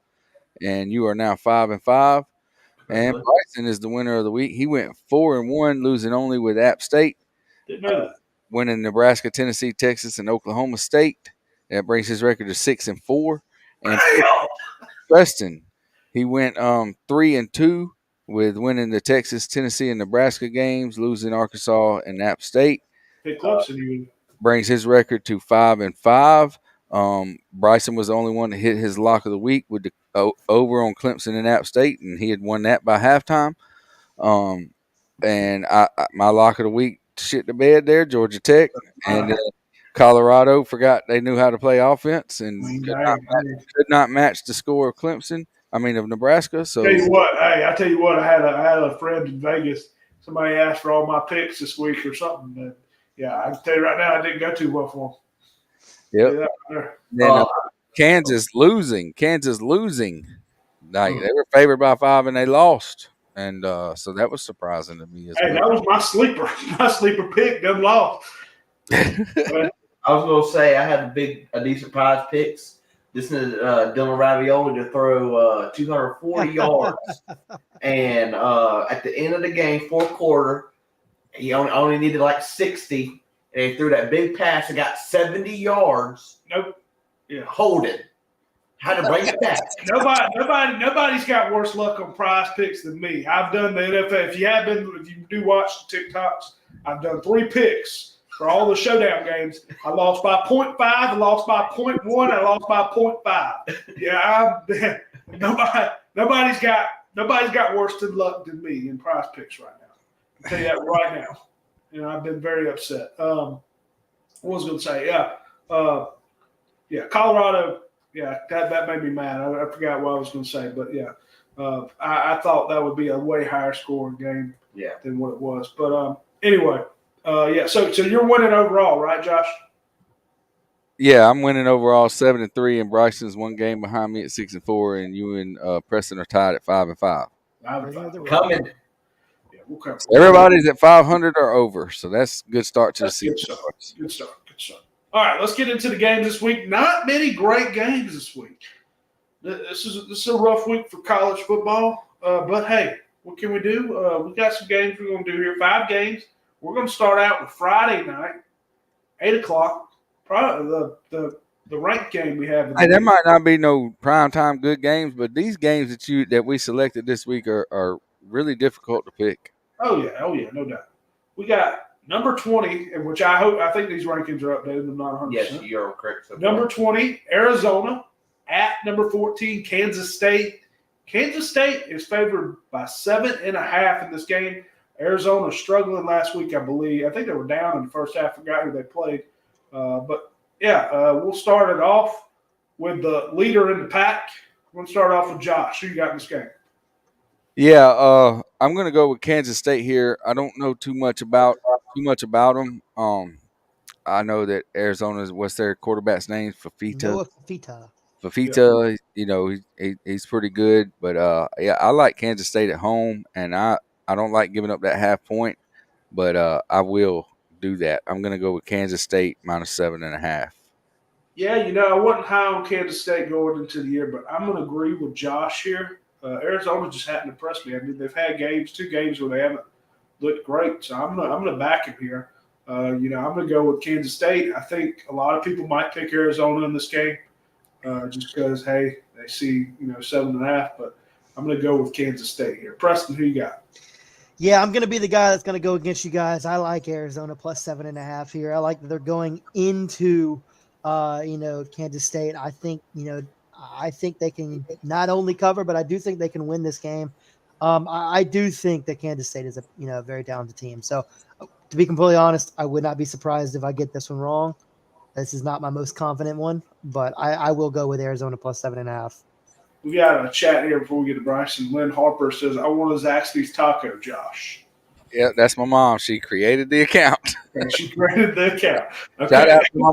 and you are now 5-5. And Bryson is the winner of the week. He went 4-1, losing only with App State. Didn't know that. Winning Nebraska, Tennessee, Texas, and Oklahoma State. That brings his record to 6-4. And Preston, he went 3-2 with winning the Texas, Tennessee, and Nebraska games, losing Arkansas and App State. Brings his record to 5-5. Bryson was the only one to hit his lock of the week with the over on Clemson and App State, and he had won that by halftime. And my lock of the week shit the bed there, Georgia Tech. And Colorado forgot they knew how to play offense and could not match the score of of Nebraska. So I tell you what, I had a friend in Vegas. Somebody asked for all my picks this week or something. And yeah, I can tell you right now, I didn't go too well for them. Yep. Then Kansas losing. Like they were favored by 5 and they lost. And so that was surprising to me as well. That was my sleeper. My sleeper pick, them lost. I was going to say I had a decent prize picks. This is Dylan Ravioli to throw 240 yards. And at the end of the game, fourth quarter, he only needed like 60. And he threw that big pass and got 70 yards. Nope. Yeah. Holding. Had to bring it back. Nobody's got worse luck on prize picks than me. I've done the NFL. If you do watch the TikToks, I've done 3 picks for all the showdown games. I lost by 0.5, I lost by 0.1, I lost by 0.5. Yeah, nobody's got worse luck than me in prize picks right now. I'll tell you that right now. I've been very upset. What was I going to say? Yeah, Colorado. Yeah, that made me mad. I forgot what I was going to say, but yeah, I thought that would be a way higher scoring game than what it was. But anyway, So you're winning overall, right, Josh? Yeah, I'm winning overall 7-3, and Bryson's one game behind me at 6-4, and you and Preston are tied at 5-5. Coming. Yeah, everybody's at 500 or over, so that's a good start to the season. Good start. All right, let's get into the games this week. Not many great games this week. This is a rough week for college football, but hey, what can we do? We got some games we're going to do here. 5 games. We're going to start out with Friday night, 8 o'clock. Probably the ranked game we have. Hey, there might not be no primetime good games, but these games that we selected this week are really difficult to pick. Oh yeah, no doubt. We got number 20, in which I think these rankings are updated. I'm not 100%. Yes, you're correct. Number 20, Arizona, at number 14, Kansas State. Kansas State is favored by 7.5 in this game. Arizona struggling last week, I believe. I think they were down in the first half. Forgot who they played. We'll start it off with the leader in the pack. We're going to start off with Josh. Who you got in this game? Yeah, I'm going to go with Kansas State here. I don't know too much about them. I know that Arizona's, what's their quarterback's name? Fafita. Fafita, he's pretty good. But, I like Kansas State at home, and I don't like giving up that half point. but I will do that. I'm going to go with Kansas State minus 7.5. Yeah, I wasn't high on Kansas State going into the year, but I'm going to agree with Josh here. Arizona just hadn't impressed me. I mean, they've had two games where they haven't looked great, so I'm gonna back him here. I'm going to go with Kansas State. I think a lot of people might pick Arizona in this game just because, hey, they see 7.5, but I'm going to go with Kansas State here. Preston, who you got? Yeah, I'm going to be the guy that's going to go against you guys. I like Arizona plus 7.5 here. I like that they're going into, Kansas State. I think they can not only cover, but I do think they can win this game. I do think that Kansas State is a very talented team. So, to be completely honest, I would not be surprised if I get this one wrong. This is not my most confident one, but I will go with Arizona plus 7.5. We got a chat here before we get to Bryson. Lynn Harper says, I want a Zaxby's taco, Josh. Yeah, that's my mom. She created the account. And she created the account. Okay. Shout out to my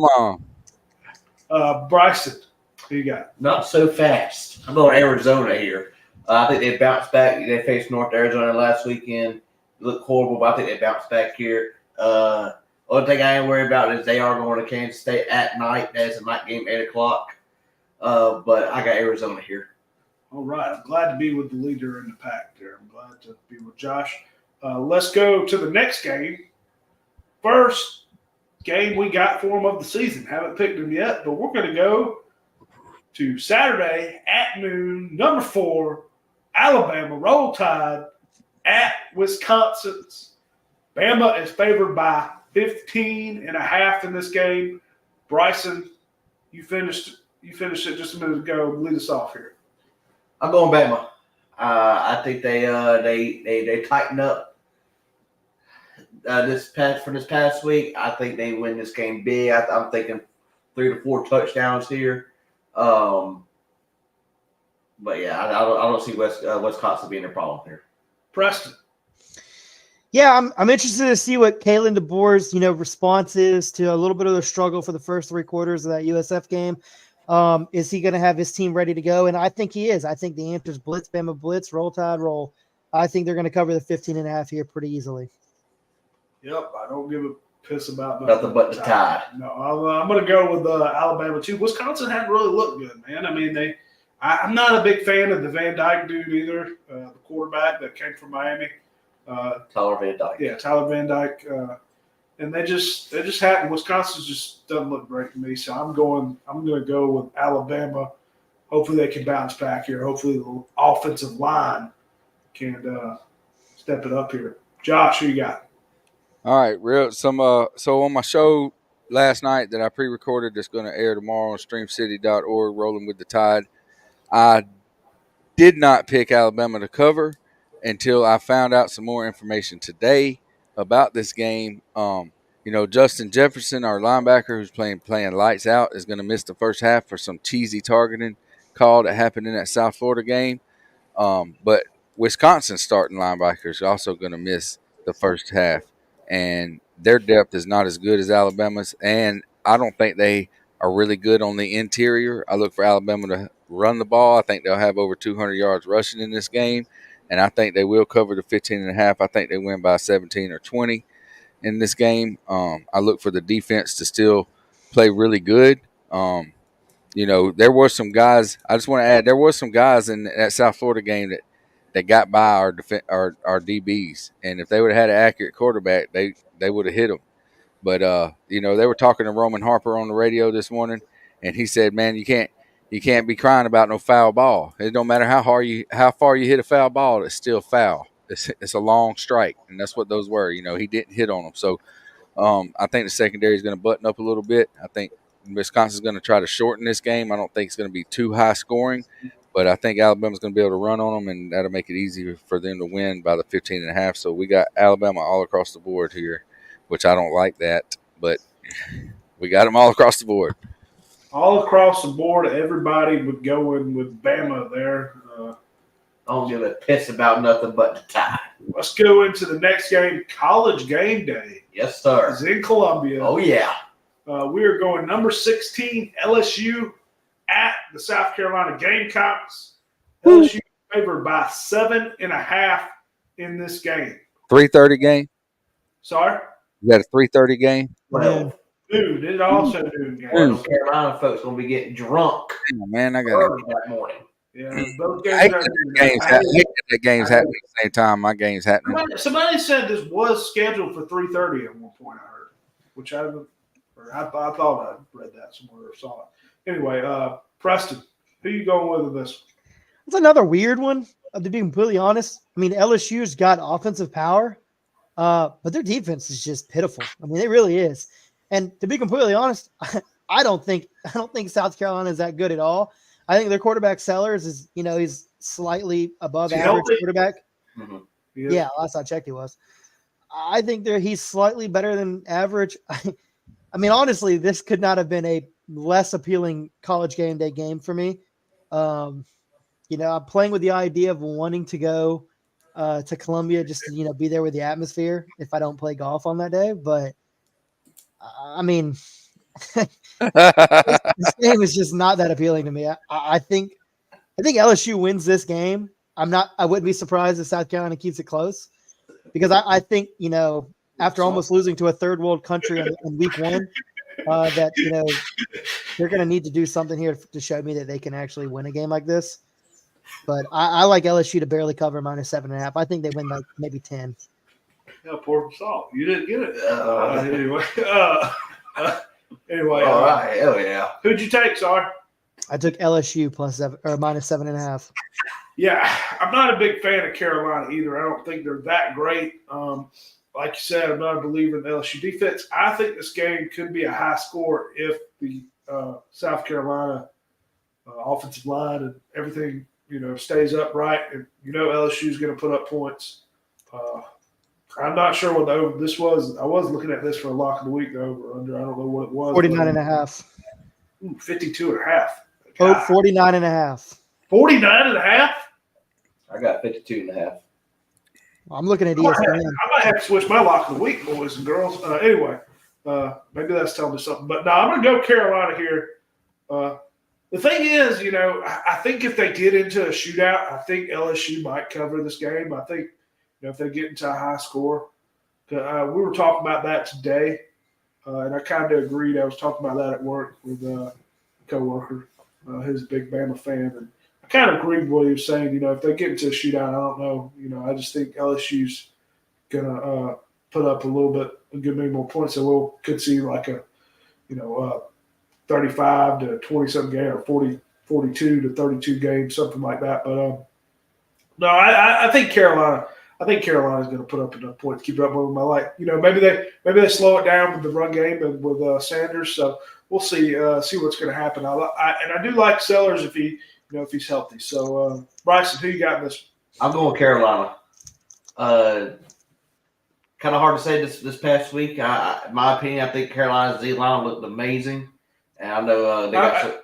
mom. Bryson, who you got? Not so fast. I'm going Arizona here. I think they bounced back. They faced North Arizona last weekend. It looked horrible, but I think they bounced back here. Only thing I ain't worried about is they are going to Kansas State at night. That's a night game, 8 o'clock. But I got Arizona here. All right. I'm glad to be with the leader in the pack there. I'm glad to be with Josh. Let's go to the next game. First game we got for them of the season. Haven't picked them yet, but we're going to go to Saturday at noon, number 4, Alabama Roll Tide at Wisconsin's. Bama is favored by 15.5 in this game. Bryson, you finished it just a minute ago. Lead us off here. I'm going Bama. I think they tighten up this past week. I think they win this game big. I'm thinking 3 to 4 touchdowns here. But yeah, I don't see Wisconsin being a problem here. Preston. Yeah, I'm interested to see what Kalen DeBoer's response is to a little bit of the struggle for the first 3 quarters of that USF game. Is he going to have his team ready to go? And I think he is. I think the answer is blitz, Bama blitz, roll tide, roll. I think they're going to cover the 15.5 here pretty easily. Yep, I don't give a piss about nothing but the Tide. No, I'm going to go with Alabama too. Wisconsin hadn't really looked good, man. I mean, I'm not a big fan of the Van Dyke dude either, the quarterback that came from Miami. Tyler Van Dyke. Yeah, Tyler Van Dyke. And they just hadn't. Wisconsin just doesn't look great to me. So I'm going to go with Alabama. Hopefully they can bounce back here. Hopefully the offensive line can step it up here. Josh, who you got? All right, so on my show last night that I pre-recorded that's going to air tomorrow on streamcity.org, Rolling with the Tide, I did not pick Alabama to cover until I found out some more information today about this game. Justin Jefferson, our linebacker who's playing lights out, is going to miss the first half for some cheesy targeting call that happened in that South Florida game. But Wisconsin's starting linebackers are also going to miss the first half, and their depth is not as good as Alabama's, and I don't think they are really good on the interior. I look for Alabama to run the ball. I think they'll have over 200 yards rushing in this game, and I think they will cover the 15.5. I think they win by 17 or 20 in this game. I look for the defense to still play really good. There were some guys. I just want to add, there were some guys in that South Florida game that got by our DBs, and if they would have had an accurate quarterback, they would have hit them. But they were talking to Roman Harper on the radio this morning, and he said, "Man, you can't be crying about no foul ball. It don't matter how far you hit a foul ball, it's still foul. It's a long strike, and that's what those were. He didn't hit on them. So I think the secondary is going to button up a little bit. I think Wisconsin's going to try to shorten this game. I don't think it's going to be too high scoring, but I think Alabama's going to be able to run on them, and that'll make it easier for them to win by the 15.5. So we got Alabama all across the board here, which I don't like that, but we got them all across the board. All across the board, everybody would go in with Bama there. I don't give a piss about nothing but the Tide. Let's go into the next game, College Game Day. Yes, sir. It's in Columbia. Oh, yeah. We are going number 16, LSU, at the South Carolina Gamecocks. LSU favored by 7.5 in this game. 3:30 game? Sorry? Is that a 3:30 game? 12. Dude, it also noon game. Well, those Carolina folks going to be getting drunk Oh, man, I got early that morning. Yeah, those I hate games are that that game's happening at the same time. My game's happening. Somebody said this was scheduled for 3:30 at one point. I heard, which I thought I read that somewhere or saw it. Anyway, Preston, who you going with in this? It's another weird one. To be completely honest, I mean LSU's got offensive power, but their defense is just pitiful. I mean, it really is. And to be completely honest, I don't think South Carolina is that good at all. I think their quarterback Sellers is, he's slightly above average quarterback. Mm-hmm. Yeah, last I checked, he was. I think he's slightly better than average. I mean, honestly, this could not have been a less appealing college game day game for me. I'm playing with the idea of wanting to go to Columbia just to, be there with the atmosphere if I don't play golf on that day. But I mean, this game is just not that appealing to me. I think LSU wins this game. I wouldn't be surprised if South Carolina keeps it close because I think, after almost losing to a third world country in week one, that, they're going to need to do something here to show me that they can actually win a game like this. But I like LSU to barely cover -7.5. I think they win like maybe 10. Yeah, pour some salt. You didn't get it. Anyway. All right. Hell yeah. Who'd you take, Sorry? I took LSU -7.5. Yeah, I'm not a big fan of Carolina either. I don't think they're that great. Like you said, I'm not a believer in the LSU defense. I think this game could be a high score if the South Carolina offensive line and everything, stays upright. And LSU is going to put up points. I'm not sure what the over this was. I was looking at this for a lock of the week, the over under. I don't know what it was. 49.5. 52.5. Oh, 49.5. 49.5? I got 52.5. I'm looking at ESPN. I might have to switch my lock of the week, boys and girls. Anyway, maybe that's telling me something. But no, I'm going to go Carolina here. The thing is, I think if they get into a shootout, I think LSU might cover this game. I think, if they get into a high score. We were talking about that today, and I kind of agreed. I was talking about that at work with a coworker who's a big Bama fan, and I kind of agreed with what he was saying. If they get into a shootout, I don't know. I just think LSU's gonna put up a little bit, give me more points, so could see like a 35 to 20 something game or 42 to 32 game, something like that. But no, I think Carolina. I think Carolina's going to put up enough points to keep up with them. I like, maybe they slow it down with the run game and with Sanders. So we'll see what's going to happen. And I do like Sellers if he's healthy. So Bryson, who you got in this? I'm going Carolina. Kind of hard to say this past week. In my opinion, I think Carolina's D line looked amazing, and I know they got.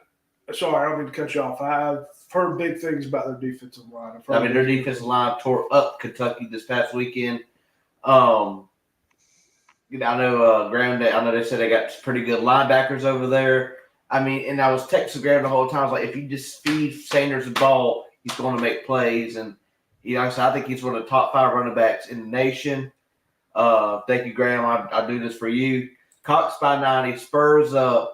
Sorry, I don't mean to cut you off. I've heard big things about their defensive line. Their defensive line tore up Kentucky this past weekend. I know Graham. I know they said they got pretty good linebackers over there. I mean, and I was texting Graham the whole time. I was like, if you just feed Sanders the ball, he's going to make plays. And I think he's one of the top 5 running backs in the nation. Thank you, Graham. I do this for you. Cox by 90, Spurs up.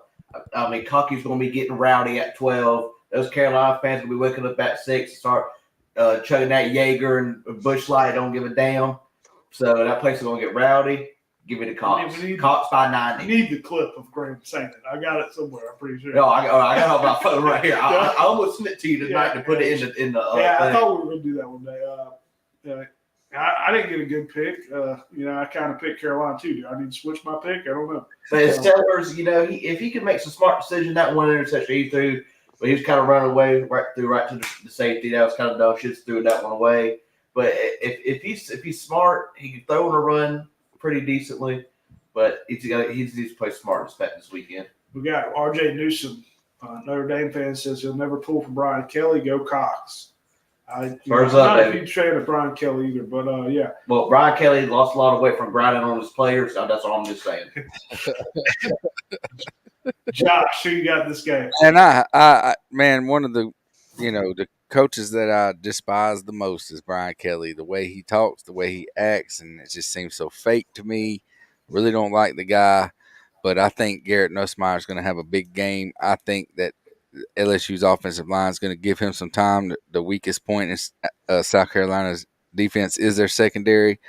I mean, Cocky's going to be getting rowdy at 12. Those Carolina fans will be waking up at 6 and start chugging that Jaeger and Busch Light. Don't give a damn. So that place is going to get rowdy. Give me the Cox. Cox by 90. You need the clip of Graham saying it. I got it somewhere. I'm pretty sure. No, I got it on my phone right here. I almost sent it to you tonight to put it in the. I thought we were going to do that one day. I didn't get a good pick. I kind of picked Carolina too. Do I need to switch my pick? I don't know. But Sellers, if he could make some smart decision, that one interception he threw, but he was kind of running away right to the safety. That was kind of dumb. Should have threw that one away. But if he's smart, he can throw and run pretty decently. But he needs to play smart this weekend. We got R.J. Newsom, Notre Dame fan, says he'll never pull from Brian Kelly. Go Cox. I'm not a huge fan of Brian Kelly either, but yeah. Well, Brian Kelly lost a lot of weight from grinding on his players. So that's all I'm just saying. Josh, who you got in this game? And I one of the, the coaches that I despise the most is Brian Kelly. The way he talks, the way he acts, and it just seems so fake to me. Really don't like the guy, but I think Garrett Nussmeier is going to have a big game. I think that LSU's offensive line is going to give him some time. The weakest point is South Carolina's defense is their secondary.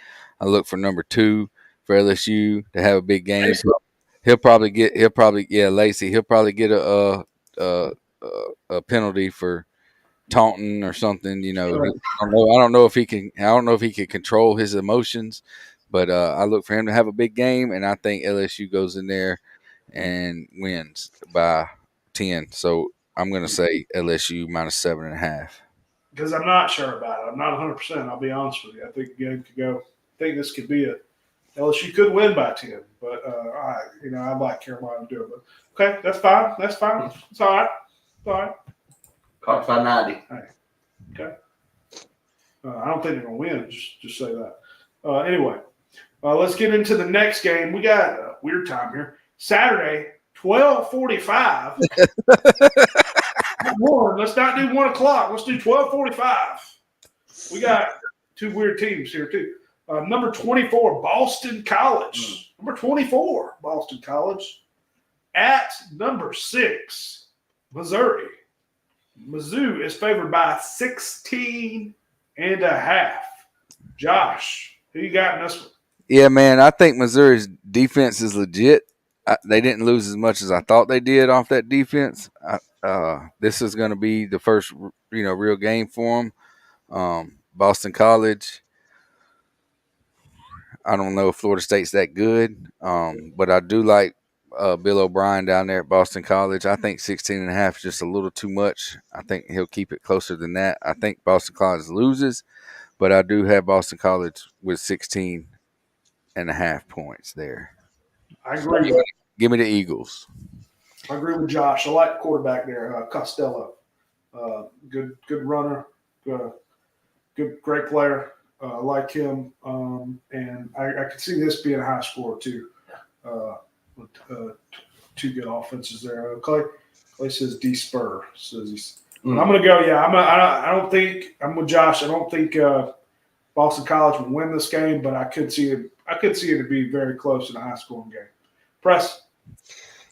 I look for number 2 for LSU to have a big game. Lacey. He'll probably get Lacey. He'll probably get a penalty for taunting or something. You know, Right. I don't know if he can. I don't know if he can control his emotions, but I look for him to have a big game, and I think LSU goes in there and wins by 10. So I'm going to say LSU minus 7.5. Because I'm not sure about it. I'm not 100%. I'll be honest with you. I think the game could go. I think this could be LSU could win by 10, but I'd like Carolina to do it. But okay, that's fine. That's fine. It's all right. It's all right. Cox by 90. Okay. I don't think they're gonna win. Just say that. Anyway, let's get into the next game. We got a weird time here. Saturday, 12:45. Let's not do 1 o'clock. Let's do 12:45. We got 2 weird teams here too. Number 24, Boston College. Number 24, Boston College. At number 6, Missouri. Mizzou is favored by 16.5. Josh, who you got in this one? Yeah, man, I think Missouri's defense is legit. They didn't lose as much as I thought they did off that defense. This is going to be the first, real game for them. Boston College. I don't know if Florida State's that good, but I do like Bill O'Brien down there at Boston College. I think 16.5 is just a little too much. I think he'll keep it closer than that. I think Boston College loses, but I do have Boston College with 16.5 points there. I agree. Give me the Eagles. I agree with Josh. I like the quarterback there, Costello. Good runner. Great player. I like him. And I could see this being a high score too. With 2 good offenses there. Clay says D Spur. Says he's. I'm going to go. Yeah, I don't think I'm with Josh. I don't think Boston College will win this game, but I could see it. I could see it to be very close in a high scoring game. Press.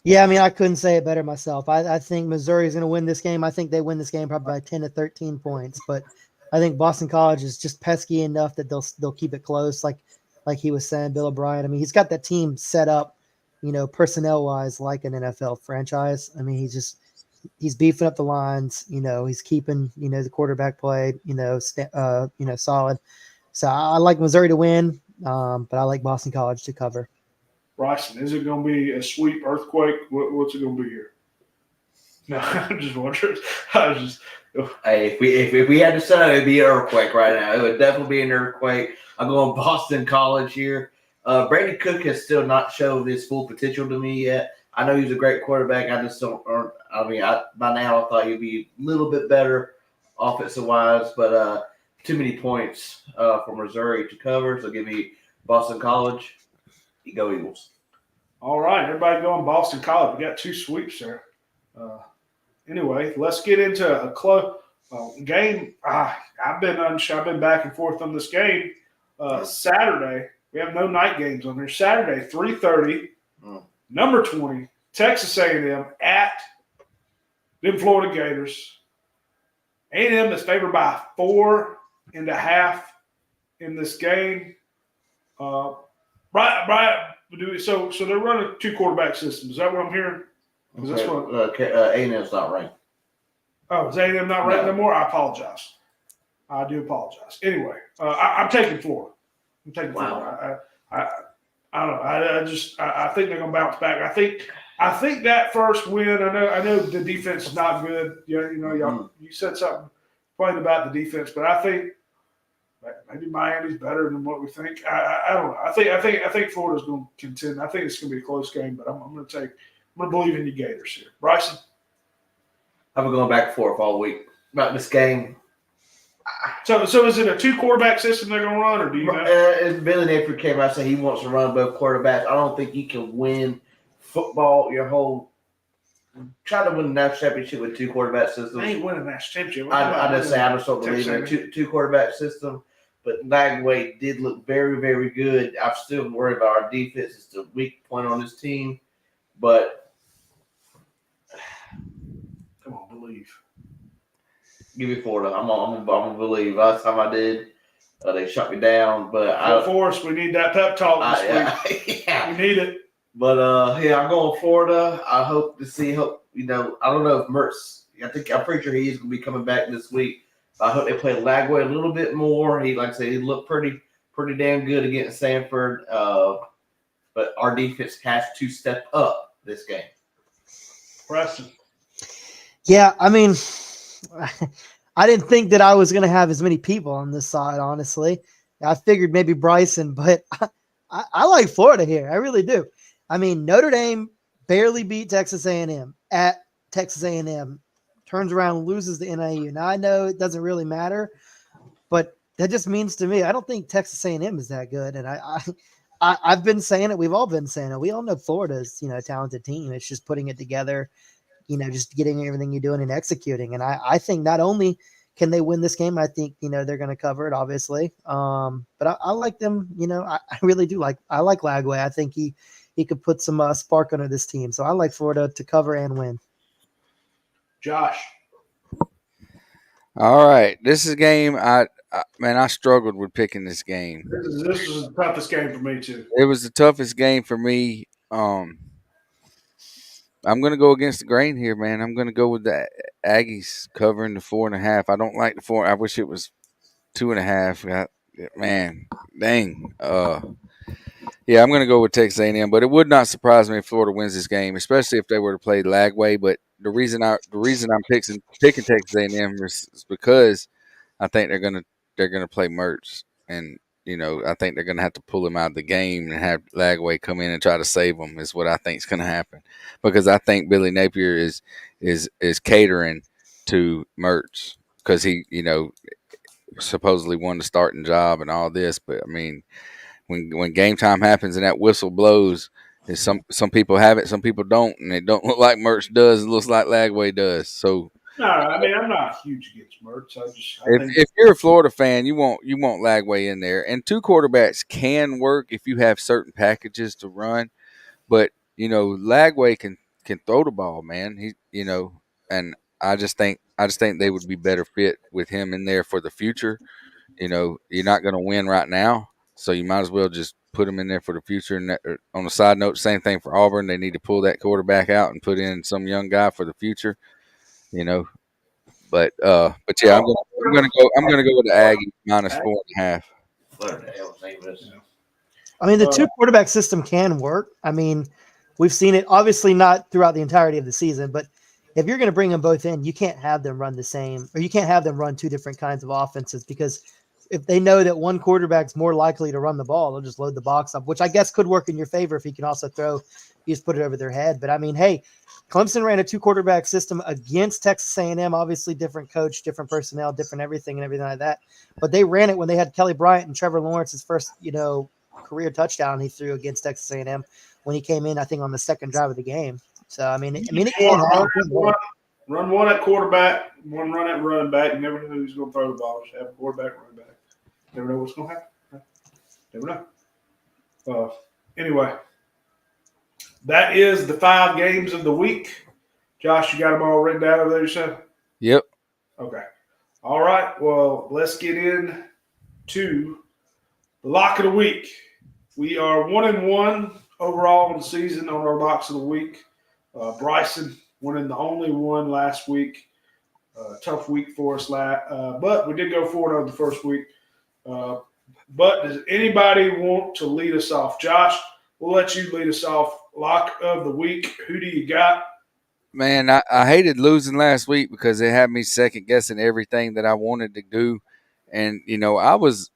Yeah, I mean, I couldn't say it better myself. I think Missouri is going to win this game. I think they win this game probably by 10 to 13 points. But I think Boston College is just pesky enough that they'll keep it close. Like he was saying, Bill O'Brien. I mean, he's got that team set up, personnel wise, like an NFL franchise. I mean, he's beefing up the lines. He's keeping the quarterback play solid. So I like Missouri to win, but I like Boston College to cover. Bryson, is it going to be a sweep, earthquake? What's it going to be here? No, I'm just wondering. Hey, if we had to say, it'd be an earthquake right now. It would definitely be an earthquake. I'm going Boston College here. Brandon Cook has still not shown his full potential to me yet. I know he's a great quarterback. I just don't. By now I thought he'd be a little bit better offensive wise, but too many points for Missouri to cover. So give me Boston College. You go Eagles. All right, everybody going Boston College. We got 2 sweeps there. Anyway, let's get into a close game. I've been back and forth on this game. Saturday, we have no night games on there. Saturday, 3:30. Number 20, Texas A&M at them Florida Gators. A&M is favored by 4.5 in this game. Right. So they're running 2 quarterback systems. Is that what I'm hearing? Is this what A&M's not ranked. Oh, is A&M not ranked no more? I apologize. I do apologize. Anyway, I'm taking Florida. Florida. I don't know. I think they're gonna bounce back. I think that first win. I know the defense is not good. You said something funny about the defense, but I think maybe Miami's better than what we think. I don't know. I think Florida's going to contend. I think it's going to be a close game, but I'm going to believe in the Gators here. Bryson, I've been going back and forth all week about this game. So is it a 2 quarterback system they're going to run, or do you know? Billy Napier came out and said he wants to run both quarterbacks. I don't think you can win football your whole try to win the national championship with 2 quarterback systems. They ain't winning a national championship. I just say I just don't believe in a two quarterback system. But Lagway did look very, very good. I'm still worried about our defense. It's the weak point on this team. But come on, believe. Give me Florida. I'm gonna believe. Last time I did, they shut me down. But Forrest, we need that pep talk this week. Yeah. We need it. But I'm going Florida. I hope to see. I don't know if Mertz. I'm pretty sure he is going to be coming back this week. I hope they play Lagway a little bit more. He, like I said, he looked pretty damn good against Stanford. But our defense has to step up this game. Preston. Yeah, I mean, I didn't think that I was going to have as many people on this side, honestly. I figured maybe Bryson, but I like Florida here. I really do. I mean, Notre Dame barely beat Texas A&M at Texas A&M. Turns around, loses to NIU. Now, I know it doesn't really matter, but that just means to me, I don't think Texas A&M is that good. And I've been saying it. We've all been saying it. We all know Florida's, a talented team. It's just putting it together, just getting everything you're doing and executing. And I think not only can they win this game, I think, they're going to cover it, obviously. But I like them. I really do I like Lagway. I think he could put some spark under this team. So I like Florida to cover and win. Josh. All right. This is a game I struggled with picking this game. This was the toughest game for me, too. It was the toughest game for me. I'm going to go against the grain here, man. I'm going to go with the Aggies covering the 4.5. I don't like the 4. I wish it was 2.5. Man, dang. Yeah, I'm going to go with Texas A&M, but it would not surprise me if Florida wins this game, especially if they were to play Lagway. But the reason I'm picking Texas A&M is because I think they're going to play Mertz, and I think they're going to have to pull him out of the game and have Lagway come in and try to save him. Is what I think is going to happen, because I think Billy Napier is catering to Mertz because he supposedly won the starting job and all this, but I mean. When game time happens and that whistle blows, some people have it, some people don't, and it don't look like Mertz does. It looks like Lagway does. So, no, I mean I'm not huge against Mertz. If you're a Florida fan, you want Lagway in there, and 2 quarterbacks can work if you have certain packages to run. But Lagway can throw the ball, man. And I just think they would be better fit with him in there for the future. You're not going to win right now. So you might as well just put them in there for the future. And on a side note, same thing for Auburn. They need to pull that quarterback out and put in some young guy for the future. But yeah, I'm gonna go with the Aggie minus 4.5. I mean, the 2 quarterback system can work. I mean, we've seen it, obviously not throughout the entirety of the season, but if you're going to bring them both in, you can't have them run the same, or you can't have them run 2 different kinds of offenses, because if they know that one quarterback's more likely to run the ball, they'll just load the box up, which I guess could work in your favor if he can also throw. You just put it over their head. But I mean, hey, Clemson ran a 2 quarterback system against Texas A&M. Obviously, different coach, different personnel, different everything like that. But they ran it when they had Kelly Bryant and Trevor Lawrence's first, career touchdown he threw against Texas A&M when he came in, I think, on the second drive of the game. So I mean, it can happen. Run one at quarterback, one run at running back. You never know who's going to throw the ball. Just have a quarterback, running back. Never know what's going to happen. Never know. Anyway, that is the 5 games of the week. Josh, you got them all written down over there yourself? Yep. Okay. All right. Well, let's get in to the lock of the week. We are 1-1 overall in the season on our locks of the week. Bryson winning the only one last week. Tough week for us, but we did go forward on the first week. But does anybody want to lead us off? Josh, we'll let you lead us off. Lock of the week. Who do you got? Man, I hated losing last week because it had me second guessing everything that I wanted to do, and I was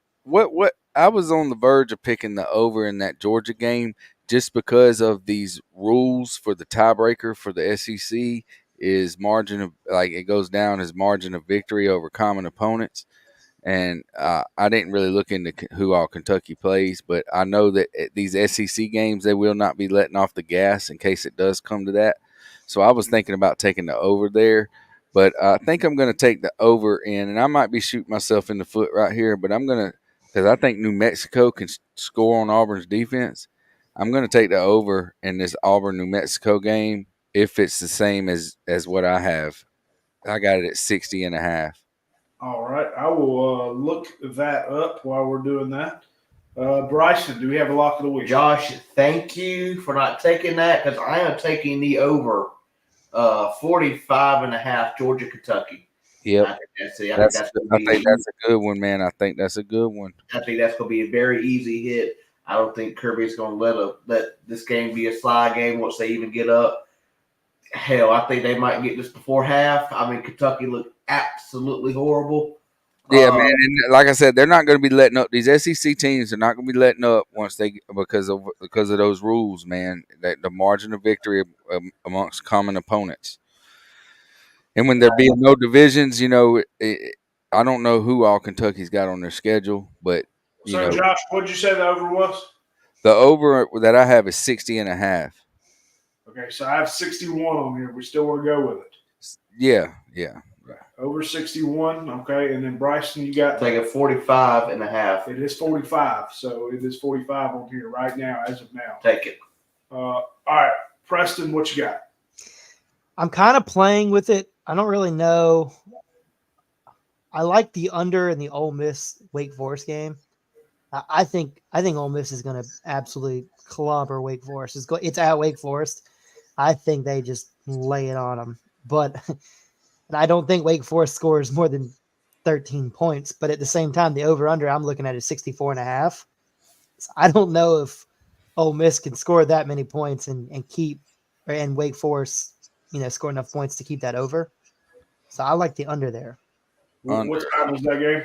I was on the verge of picking the over in that Georgia game just because of these rules for the tiebreaker for the SEC is margin of it goes down as margin of victory over common opponents. And I didn't really look into who all Kentucky plays, but I know that these SEC games, they will not be letting off the gas in case it does come to that. So I was thinking about taking the over there, but I think I'm going to take the over in, and I might be shooting myself in the foot right here, but I'm going to, because I think New Mexico can score on Auburn's defense. I'm going to take the over in this Auburn-New Mexico game if it's the same as what I have. I got it at 60.5. All right. I will look that up while we're doing that. Bryson, do we have a lock of the week? Josh, thank you for not taking that because I am taking the over 45.5 Georgia, Kentucky. Yep. I think I think that's a good one, man. I think that's a good one. I think that's going to be a very easy hit. I don't think Kirby's going to let this game be a slide game once they even get up. Hell, I think they might get this before half. I mean, Kentucky looked absolutely horrible. Yeah, man. And like I said, they're not going to be letting up. These SEC teams are not going to be letting up once they because of those rules, man. That the margin of victory amongst common opponents. And when there being no divisions, I don't know who all Kentucky's got on their schedule, but Josh, what did you say the over was? The over that I have is 60.5. Okay, so I have 61 on here. We still want to go with it. Yeah. Okay. Over 61, okay. And then Bryson, you got take a 45.5. It is 45, so it is 45 on here right now, as of now. Take it. All right, Preston, what you got? I'm kind of playing with it. I don't really know. I like the under in the Ole Miss Wake Forest game. I think Ole Miss is going to absolutely clobber Wake Forest. It's at Wake Forest. I think they just lay it on them. But I don't think Wake Forest scores more than 13 points. But at the same time, the over-under I'm looking at is 64.5. So I don't know if Ole Miss can score that many points and Wake Forest, score enough points to keep that over. So I like the under there. What time was that game?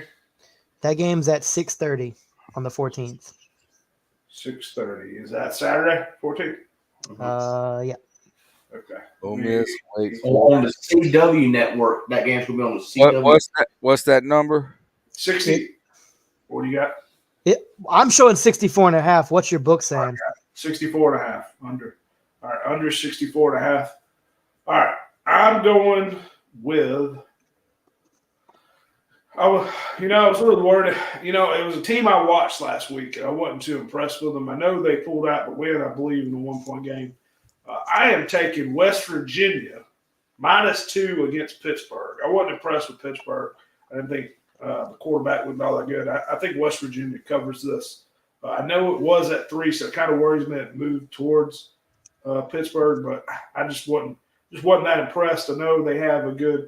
That game's at 6:30 on the 14th. 6:30. Is that Saturday, 14th? Yeah. Okay. Ole Miss, on the CW network. That game's gonna be on the CW. What's that number? 60. What do you got? I'm showing 64.5. What's your book saying? 64.5 under. All right, under 64.5. All right, I'm going with. I was really worried. It was a team I watched last week. I wasn't too impressed with them. I know they pulled out the win, I believe, in a 1-point game. I am taking West Virginia -2 against Pittsburgh. I wasn't impressed with Pittsburgh. I didn't think the quarterback looked all that good. I think West Virginia covers this. I know it was at 3, so it kind of worries me that it moved towards Pittsburgh, but I just wasn't that impressed. I know they have a good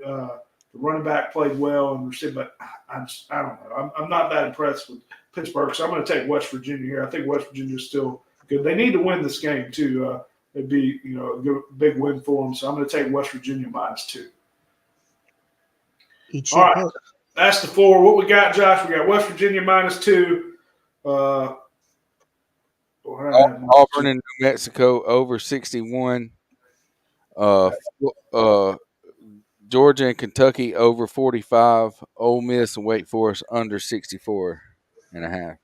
the running back played well and received, but I don't know. I'm not that impressed with Pittsburgh, so I'm going to take West Virginia here. I think West Virginia is still good. They need to win this game too. It'd be a big win for them, so I'm going to take West Virginia -2. All right, that's the 4. What we got, Josh? We got West Virginia -2. Auburn and New Mexico over 61. Georgia and Kentucky over 45. Ole Miss and Wake Forest under 64.5.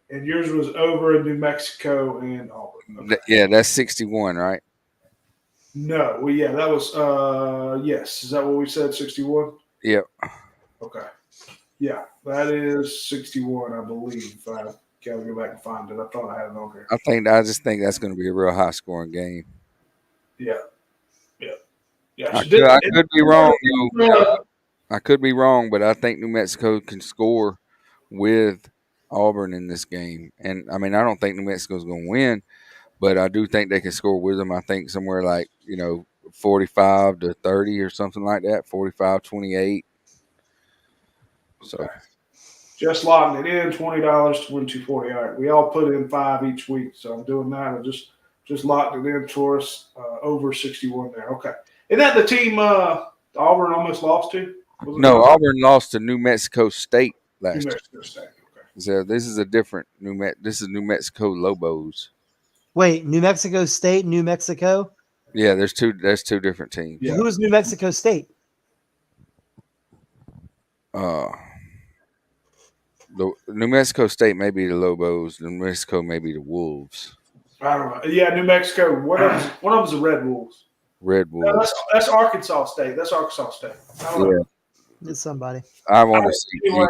And yours was over in New Mexico and Auburn. Okay. Yeah, that's 61, right? No, well, yeah, that was yes. Is that what we said? 61. Yep. Okay. Yeah, that is 61, I believe. I gotta go back and find it. I thought I had it on here. I just think that's going to be a real high scoring game. Yeah. I could be wrong. I could be wrong, but I think New Mexico can score with Auburn in this game. And I mean, I don't think New Mexico's going to win, but I do think they can score with them. I think somewhere like 45-30 or something like that. 45-28. So. Okay. Just locking it in, $20 to win $240. All right, we all put in 5 each week, so I'm doing that. I just locked it in for us over 61 there. Okay. Isn't that the team Auburn almost lost to? No, Auburn lost to New Mexico State last year. New Mexico State, okay. So this is a different this is New Mexico Lobos. Wait, New Mexico State, New Mexico? Yeah, there's two different teams. Yeah. Who's New Mexico State? The New Mexico State may be the Lobos. New Mexico may be the Wolves. I don't know. Yeah, New Mexico. One of them's the Red Wolves. Redwood. No, that's Arkansas State. That's Arkansas State. I don't know. It's somebody. I want to see. Anyway,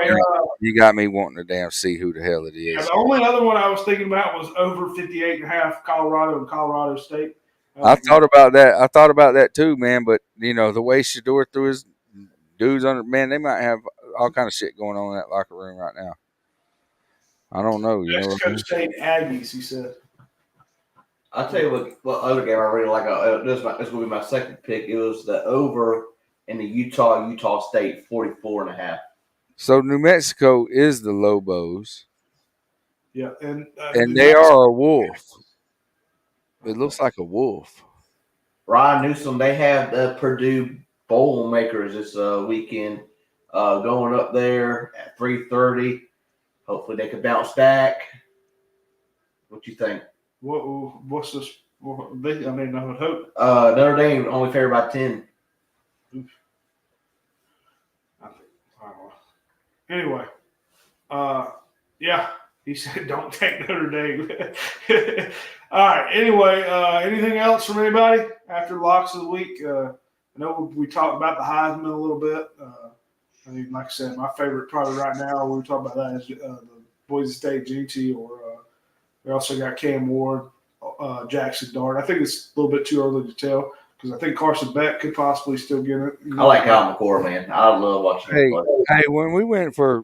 You got me wanting to damn see who the hell it yeah, is. the only other one I was thinking about was over 58.5 Colorado and Colorado State. I thought about that. I thought about that too, man. But the way Shador threw his dudes under, man, they might have all kind of shit going on in that locker room right now. I don't know. You know what I Mexico mean? State Aggies, he said. I'll tell you what other game I really like. This is going to be my second pick. It was the over in the Utah State 44.5. So New Mexico is the Lobos, Yeah, and they are a wolf. It looks like a wolf. Ryan Newsom, they have the Purdue Bowl Makers this weekend going up there at 3:30. Hopefully they can bounce back. What you think? What's this? I would hope. Notre Dame only favored by 10. Anyway, yeah, he said don't take Notre Dame. All right. Anyway, anything else from anybody after locks of the week? I know we talked about the Heisman a little bit. I mean, like I said, my favorite probably right now we were talking about that is the Boise State GT, or we also got Cam Ward, Jackson Dart. I think it's a little bit too early to tell because I think Carson Beck could possibly still get it. I like Kyle McCord, man. I love watching him play. Hey, when we went for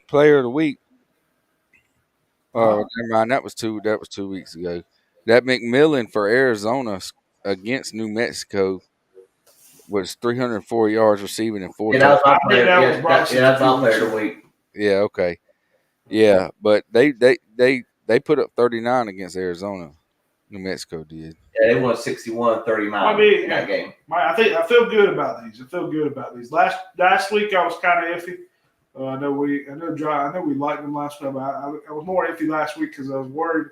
Player of the Week, never mind, that was 2 weeks ago. That McMillan for Arizona against New Mexico was 304 yards receiving and 4 Yeah, touchdowns. that's my player of the week. Yeah, okay. Yeah, but they put up 39 against Arizona. New Mexico did. Yeah, they won 61-39 in that game. I feel good about these. Last week I was kind of iffy. I know we liked them last week, but I was more iffy last week because I was worried.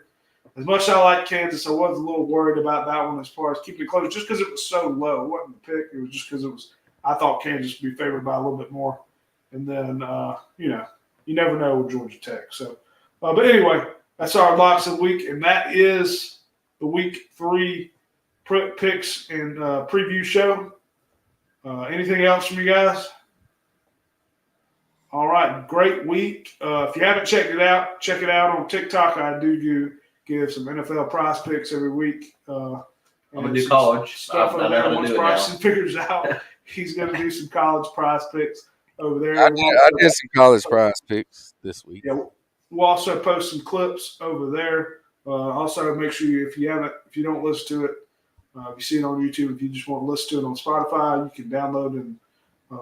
As much as I like Kansas, I was a little worried about that one as far as keeping it close, just because it was so low. It wasn't the pick. It was just because I thought Kansas would be favored by a little bit more. And then, you never know with Georgia Tech. So, but anyway, that's our locks of the week, and that is the week 3 picks and preview show. Anything else from you guys? All right, great week. If you haven't checked it out, check it out on TikTok. I do give some NFL prize picks every week. I'm going to do college stuff over there. Once Bryson figures out, he's going to do some college prize picks over there. I did some college prize picks this week. Yeah, we'll also post some clips over there. Also, make sure if you don't listen to it, if you see it on YouTube, if you just want to listen to it on Spotify, you can download and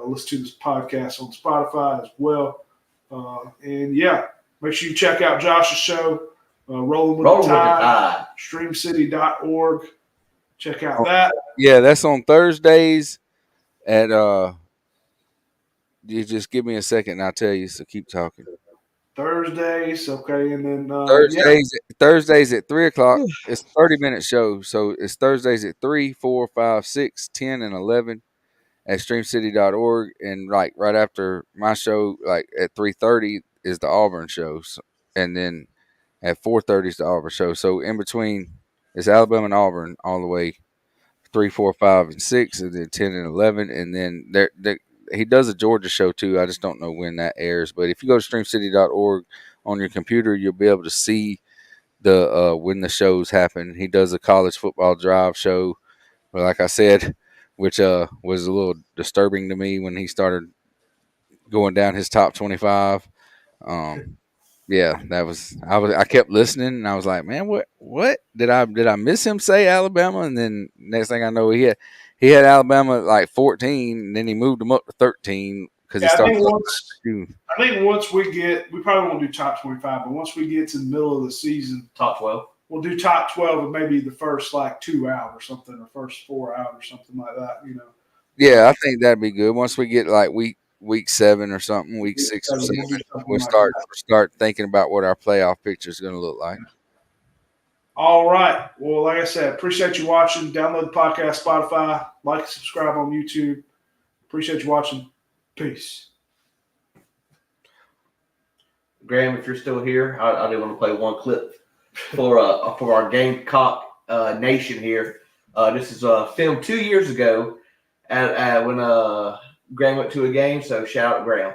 listen to this podcast on Spotify as well. And yeah, make sure you check out Josh's show, Rolling with the Tide, streamcity.org. Check out that. Yeah, that's on Thursdays at you just give me a second and I'll tell you, so keep talking. Thursdays, okay, and then Thursdays at 3:00. It's a 30-minute show, so it's Thursdays at 3, 4, 5, 6, 10, and 11 at streamcity.org, and right after my show, like at 3:30 is the Auburn show, and then at 4:30 is the Auburn show. So in between, it's Alabama and Auburn all the way 3, 4, 5, and 6, and then 10 and 11, and then he does a Georgia show too. I just don't know when that airs, but if you go to streamcity.org on your computer, you'll be able to see the when the shows happen. He does a college football drive show, like I said, which was a little disturbing to me when he started going down his top 25. Yeah, I kept listening and I was like, man, what did I miss him say Alabama? And then next thing I know, he had Alabama at like 14, and then he moved them up to 13 because he started. I think once we probably won't do top 25, but once we get to the middle of the season, top 12. We'll do top 12 and maybe the first 2 out or something, or first 4 out or something like that, Yeah, I think that'd be good. Once we get like week 7 or something, week 6 or 7, we'll start thinking about what our playoff picture is going to look like. All right. Well, like I said, appreciate you watching. Download the podcast, Spotify, like and subscribe on YouTube. Appreciate you watching. Peace. Graham, if you're still here, I do want to play one clip for our Gamecock Nation here. This is filmed 2 years ago when Graham went to a game. So shout out Graham.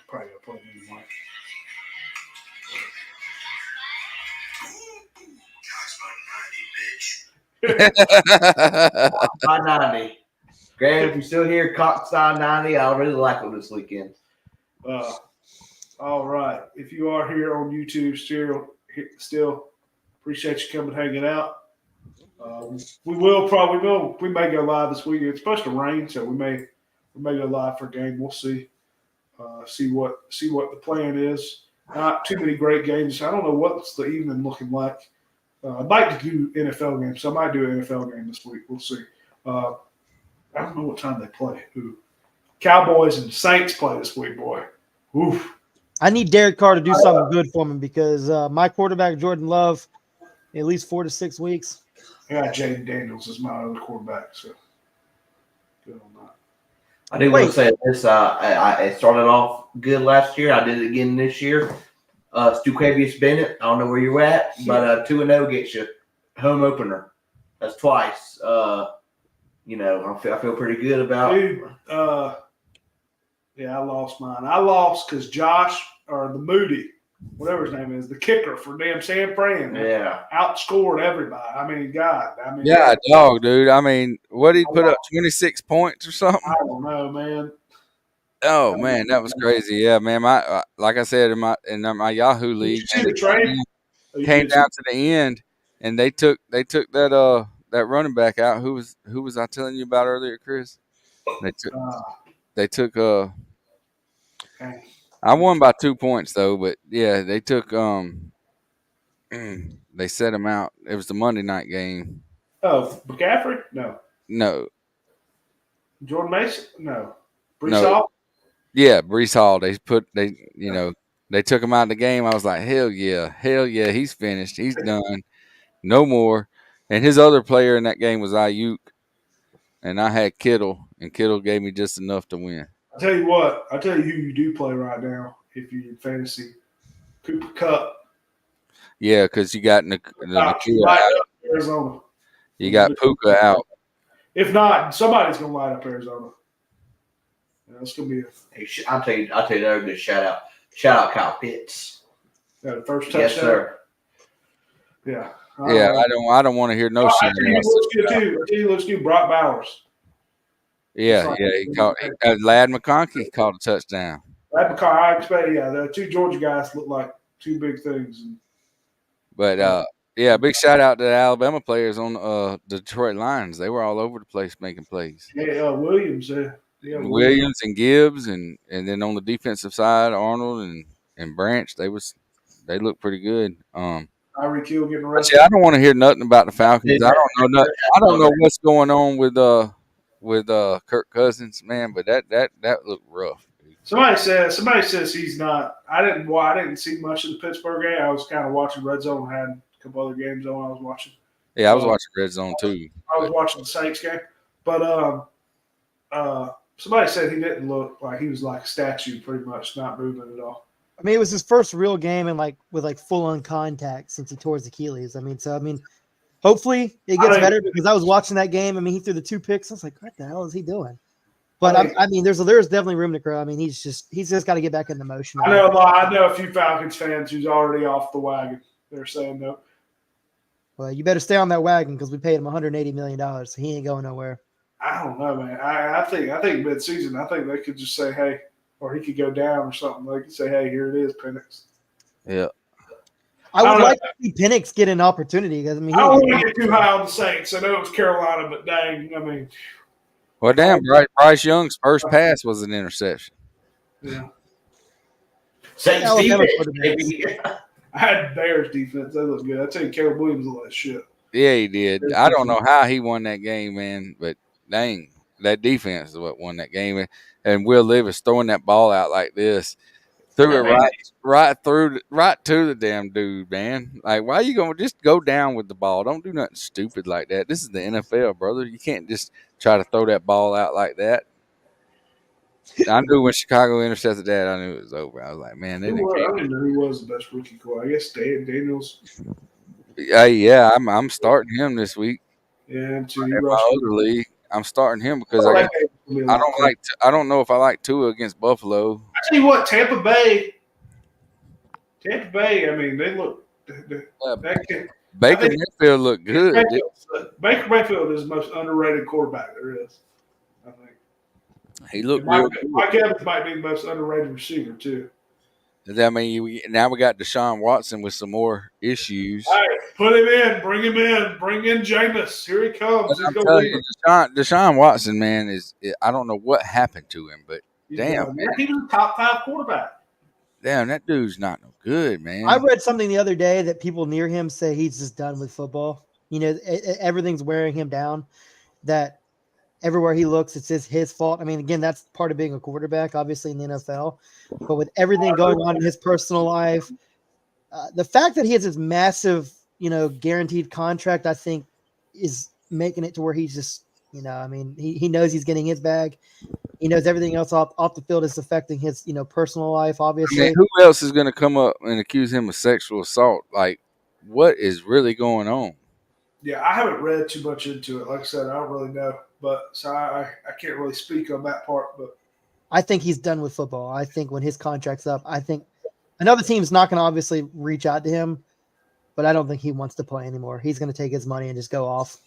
Probably gonna play it anyway. By 90. Graham, if you're still here, Cox 90. I really like him this weekend. All right. If you are here on YouTube, still appreciate you coming hanging out. We may go live this weekend. It's supposed to rain, so we may go live for a game. We'll see. See what the plan is. Not too many great games. I don't know what's the evening looking like. I'd like to do NFL games, so I might do an NFL game this week. We'll see. I don't know what time they play. Cowboys and Saints play this week, boy. Oof. I need Derek Carr to do something good for me because my quarterback, Jordan Love, at least 4 to 6 weeks. I got Jaden Daniels as my other quarterback, so good on that. I do want to say this. I started off good last year. I did it again this year. C&BSports Bennett, I don't know where you're at, but 2-0 gets you home opener. That's twice. I feel pretty good about. Dude, yeah, I lost mine. I lost because Josh or the Moody, whatever his name is, the kicker for damn San Fran, outscored everybody. I mean, God, yeah, dog, dude. I mean, what did he put up? 26 points or something? I don't know, man. Oh man, that was crazy. Yeah, man. My like I said in my Yahoo league, Did you see the trade? Came down to the end, and they took that running back out. Who was I telling you about earlier, Chris? They took I won by 2 points though, but yeah, they took they set him out. It was the Monday night game. Oh, McCaffrey? No. Jordan Mason? No. Brees Hall? Yeah, Brees Hall. They took him out of the game. I was like, hell yeah, he's finished. He's done. No more. And his other player in that game was Ayuk, and I had Kittle, and Kittle gave me just enough to win. I'll tell you who you do play right now if you're in fantasy. Cooper Kupp. Yeah, because you got Arizona. You got Puka out. If not, somebody's gonna light up Arizona. It's gonna be I'll tell you another good shout out. Shout out Kyle Pitts. Yeah, the first touchdown. Yes, sir. Yeah. I don't want to hear no shit. I tell you looks good. Brock Bowers. Yeah, he caught Lad McConkey caught a touchdown. Lad McConkey, I expect. Yeah, the two Georgia guys look like two big things. But big shout out to the Alabama players on the Detroit Lions. They were all over the place making plays. Yeah, Williams. Williams and Gibbs, and then on the defensive side, Arnold and Branch. They look pretty good. Tyreek Hill getting arrested. I don't want to hear nothing about the Falcons. I don't know what's going on with Kirk Cousins, man. But that looked rough. Somebody says he's not. I didn't see much of the Pittsburgh game. I was kind of watching Red Zone. I had a couple other games on. I was watching. Yeah, I was watching Red Zone too. I was watching the Saints game, but somebody said he didn't look like he was like a statue, pretty much, not moving at all. I mean, it was his first real game and with full on contact since he tore his Achilles. Hopefully it gets better because I was watching that game. I mean, he threw the 2 picks. I was like, what the hell is he doing? But there's definitely room to grow. I mean, he's just got to get back in the motion. I know a few Falcons fans who's already off the wagon. They're saying no. Well, you better stay on that wagon because we paid him $180 million, so he ain't going nowhere. I don't know, man. I think mid-season, I think they could just say, hey, or he could go down or something. They could say, hey, here it is, Penix. Yeah. I would like to see Penix get an opportunity because I don't want to get too high on the Saints. I know it was Carolina, but dang, Well, damn, Bryce Young's first pass was an interception. Yeah. Saints defense. I had Bears defense. They look good. I tell you, Caleb Williams a lot of shit. Yeah, he did. I don't know how he won that game, man, but dang, that defense is what won that game. And Will Levis throwing that ball out like this, threw it right to the damn dude, man. Like, why are you going to just go down with the ball? Don't do nothing stupid like that. This is the NFL, brother. You can't just try to throw that ball out like that. I knew when Chicago intercepted that, I knew it was over. I was like, man, I didn't know who was the best rookie quarterback. I guess Daniels. Yeah, I'm starting him this week. and TD In my Rushing. other league, I'm starting him because I don't know if I like Tua against Buffalo. I tell you what, Tampa Bay. I mean, they look. Baker Mayfield looked good. Baker Mayfield is the most underrated quarterback there is. I think He looked Mike, real good. Mike Evans might be the most underrated receiver too. I mean, now we got Deshaun Watson with some more issues. All right, put him in. Bring him in. Bring in Jameis. Here he comes. He's I'm going telling to you, Deshaun Watson, man, I don't know what happened to him, but damn, man. He was a top 5 quarterback. Damn, that dude's not no good, man. I read something the other day that people near him say he's just done with football. You know, everything's wearing him down. That everywhere he looks, it's his fault. I mean, again, that's part of being a quarterback, obviously in the NFL. But with everything going on in his personal life, the fact that he has this massive, guaranteed contract, I think, is making it to where he's just, I mean, he knows he's getting his bag. He knows everything else off the field is affecting his, personal life, obviously. I mean, who else is going to come up and accuse him of sexual assault? Like, what is really going on? Yeah, I haven't read too much into it. Like I said, I don't really know. But so I can't really speak on that part. But I think he's done with football. I think when his contract's up, I think another team's not going to obviously reach out to him, but I don't think he wants to play anymore. He's going to take his money and just go off.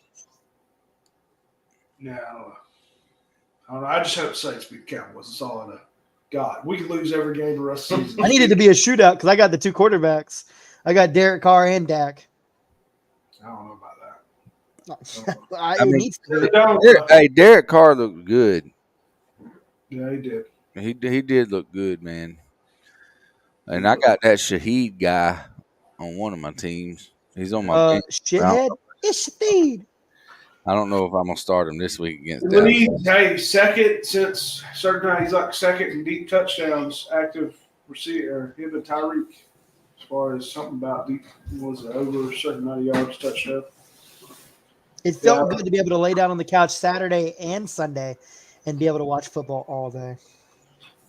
Yeah, I don't know. I just hope Saints beat Cowboys. That's all I know. God, we could lose every game the rest of the season. I needed to be a shootout because I got the 2 quarterbacks. I got Derek Carr and Dak. I don't know about that. Hey, Derek Carr looked good. Yeah, he did. He did look good, man. And I got that Shaheed guy on one of my teams. He's on my bench. Shithead. It's Shaheed. I don't know if I'm gonna start him this week against Dallas. Second since certain time. He's like second in deep touchdowns, active receiver. Him and Tyreek, as far as something about deep was over a certain amount of yards touchdown. It felt good to be able to lay down on the couch Saturday and Sunday and be able to watch football all day.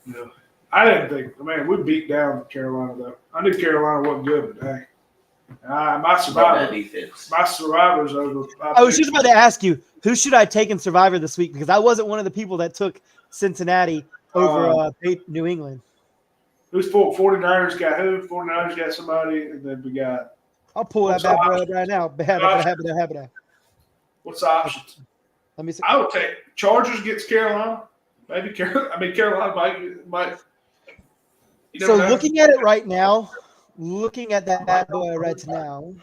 Yeah. I didn't think, man, we beat down Carolina, though. I knew Carolina wasn't good, but dang. My survivor's over. I was just about to ask you, who should I take in Survivor this week? Because I wasn't one of the people that took Cincinnati over New England. Who's 49ers got who? 49ers got somebody, and then we got. I'll pull that bad boy up right now. What's the options? Let me see. I would take Chargers against Carolina. Maybe Carolina might. So looking at it right now, looking at that bad boy right now.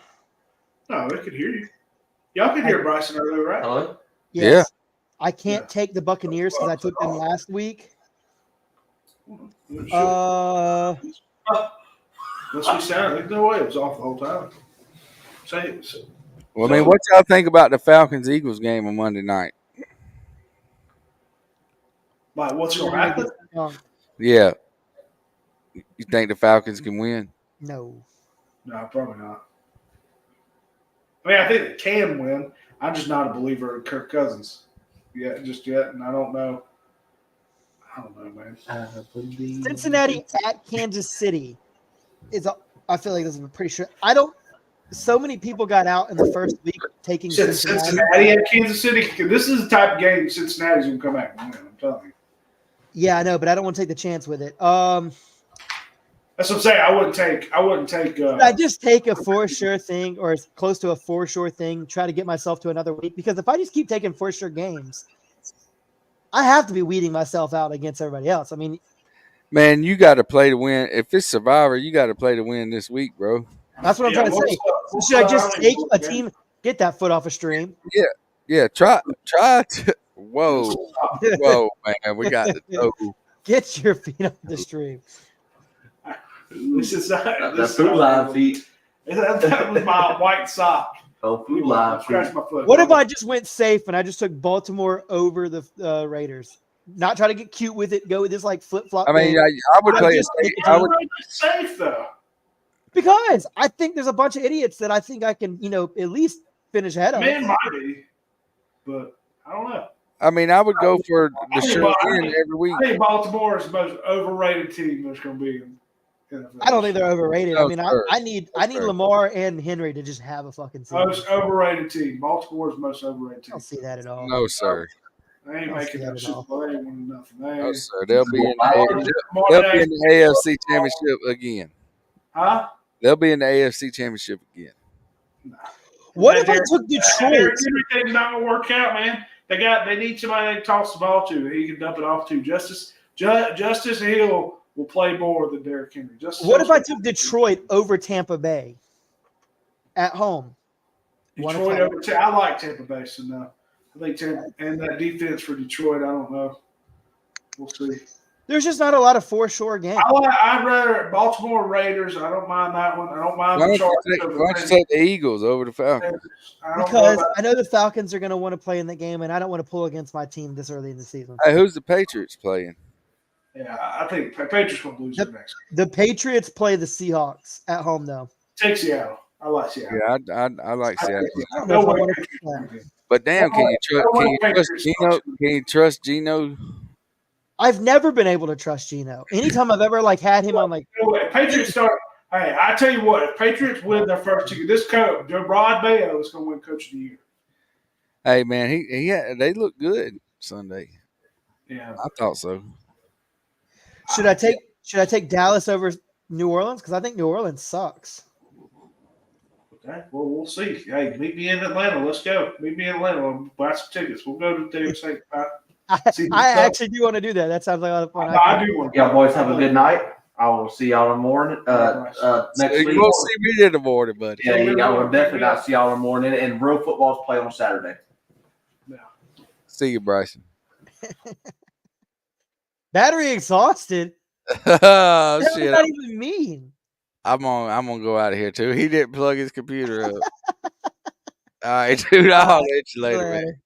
No, they could hear you. Y'all could hear Bryson earlier, right? Hello? Yes. Yeah. I can't take the Buccaneers because I took them last week. Unless we sound, there's no way it was off the whole time. Well, I mean, what y'all think about the Falcons-Eagles game on Monday night? Like, what's going to happen? Yeah. You think the Falcons can win? No, probably not. I mean, I think they can win. I'm just not a believer in Kirk Cousins yet, and I don't know. I don't know, man. Cincinnati at Kansas City I feel like this is pretty sure. So many people got out in the first week taking Cincinnati at Kansas City. This is the type of game Cincinnati's going to come out and win. I'm telling you. Yeah, I know, but I don't want to take the chance with it. That's what I'm saying. I wouldn't take. I just take a for sure thing, or as close to a for sure thing. Try to get myself to another week, because if I just keep taking for sure games, I have to be weeding myself out against everybody else. I mean, man, you got to play to win. If it's Survivor, you got to play to win this week, bro. That's what I'm trying to say. Should I just take a team, get that foot off a stream? Yeah. Try to. Whoa, man, we got to go. Get your feet off the stream. This is That's food live feet. That was my white sock. Oh, food live feet. Scratch my foot. What if I just went safe and I just took Baltimore over the Raiders? Not try to get cute with it. Go with this like flip flop. I mean, I would play it safe. I would safe though. Because I think there's a bunch of idiots that I think I can, at least finish ahead of. Man, might be, but I don't know. I mean, I would go for the sure win every week. I think Baltimore is the most overrated team there's going to be NFL. I don't think they're overrated. No, I mean, sir. I need sir. Lamar and Henry to just have a fucking season. Most overrated team. Baltimore's most overrated I team. don't see that at all. No, sir. They ain't I don't making see no that at Super all. Bowl. They ain't winning nothing. No, sir. They'll be in Lamar Jackson- the AFC Championship again. Huh? They'll be in the AFC Championship again. What That if I Derrick- took that Detroit? Derrick Henry thing's not gonna work out, man. They need somebody to toss the ball to. He can dump it off to. Justice Hill will play more than Derrick Henry. What if I took Detroit over Tampa Bay at home? Detroit over? I like Tampa Bay, so no. I think Tampa and that defense for Detroit. I don't know. We'll see. There's just not a lot of foreshore games. I'd rather Baltimore Raiders. I don't mind that one. I don't mind Why the don't Chargers. you take the Eagles over the Falcons? Because I know the Falcons are going to want to play in the game, and I don't want to pull against my team this early in the season. Hey, who's the Patriots playing? Yeah, I think Patriots will lose their next. The Patriots play the Seahawks at home, though. Take Seattle. I like Seattle. Yeah, I like Seattle. I don't know if I want to do that. But damn, can you trust Geno? Can you trust Geno? I've never been able to trust Geno. Anytime I've ever had him on Patriots start. Hey, I tell you what, if Patriots win their first two, this coach, Rod Mayo, is going to win Coach of the Year. Hey man, they look good Sunday. Yeah, I thought so. Should I take Dallas over New Orleans? Because I think New Orleans sucks. Okay, well, we'll see. Hey, meet me in Atlanta. Let's go. Meet me in Atlanta. We'll buy some tickets. We'll go to the damn St. I actually do want to do that. That sounds like a lot of fun. I do want to. Y'all boys have a good night. I will see y'all in the morning. Next week. You won't see me in the morning, buddy. Yeah, y'all will definitely not see y'all in the morning. And real football's played on Saturday. See you, Bryson. Battery exhausted. Oh, What does shit. that even mean? I'm gonna go out of here too. He didn't plug his computer up. All right, dude. I'll let you later, man.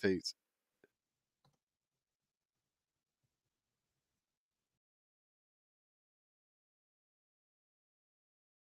Peace.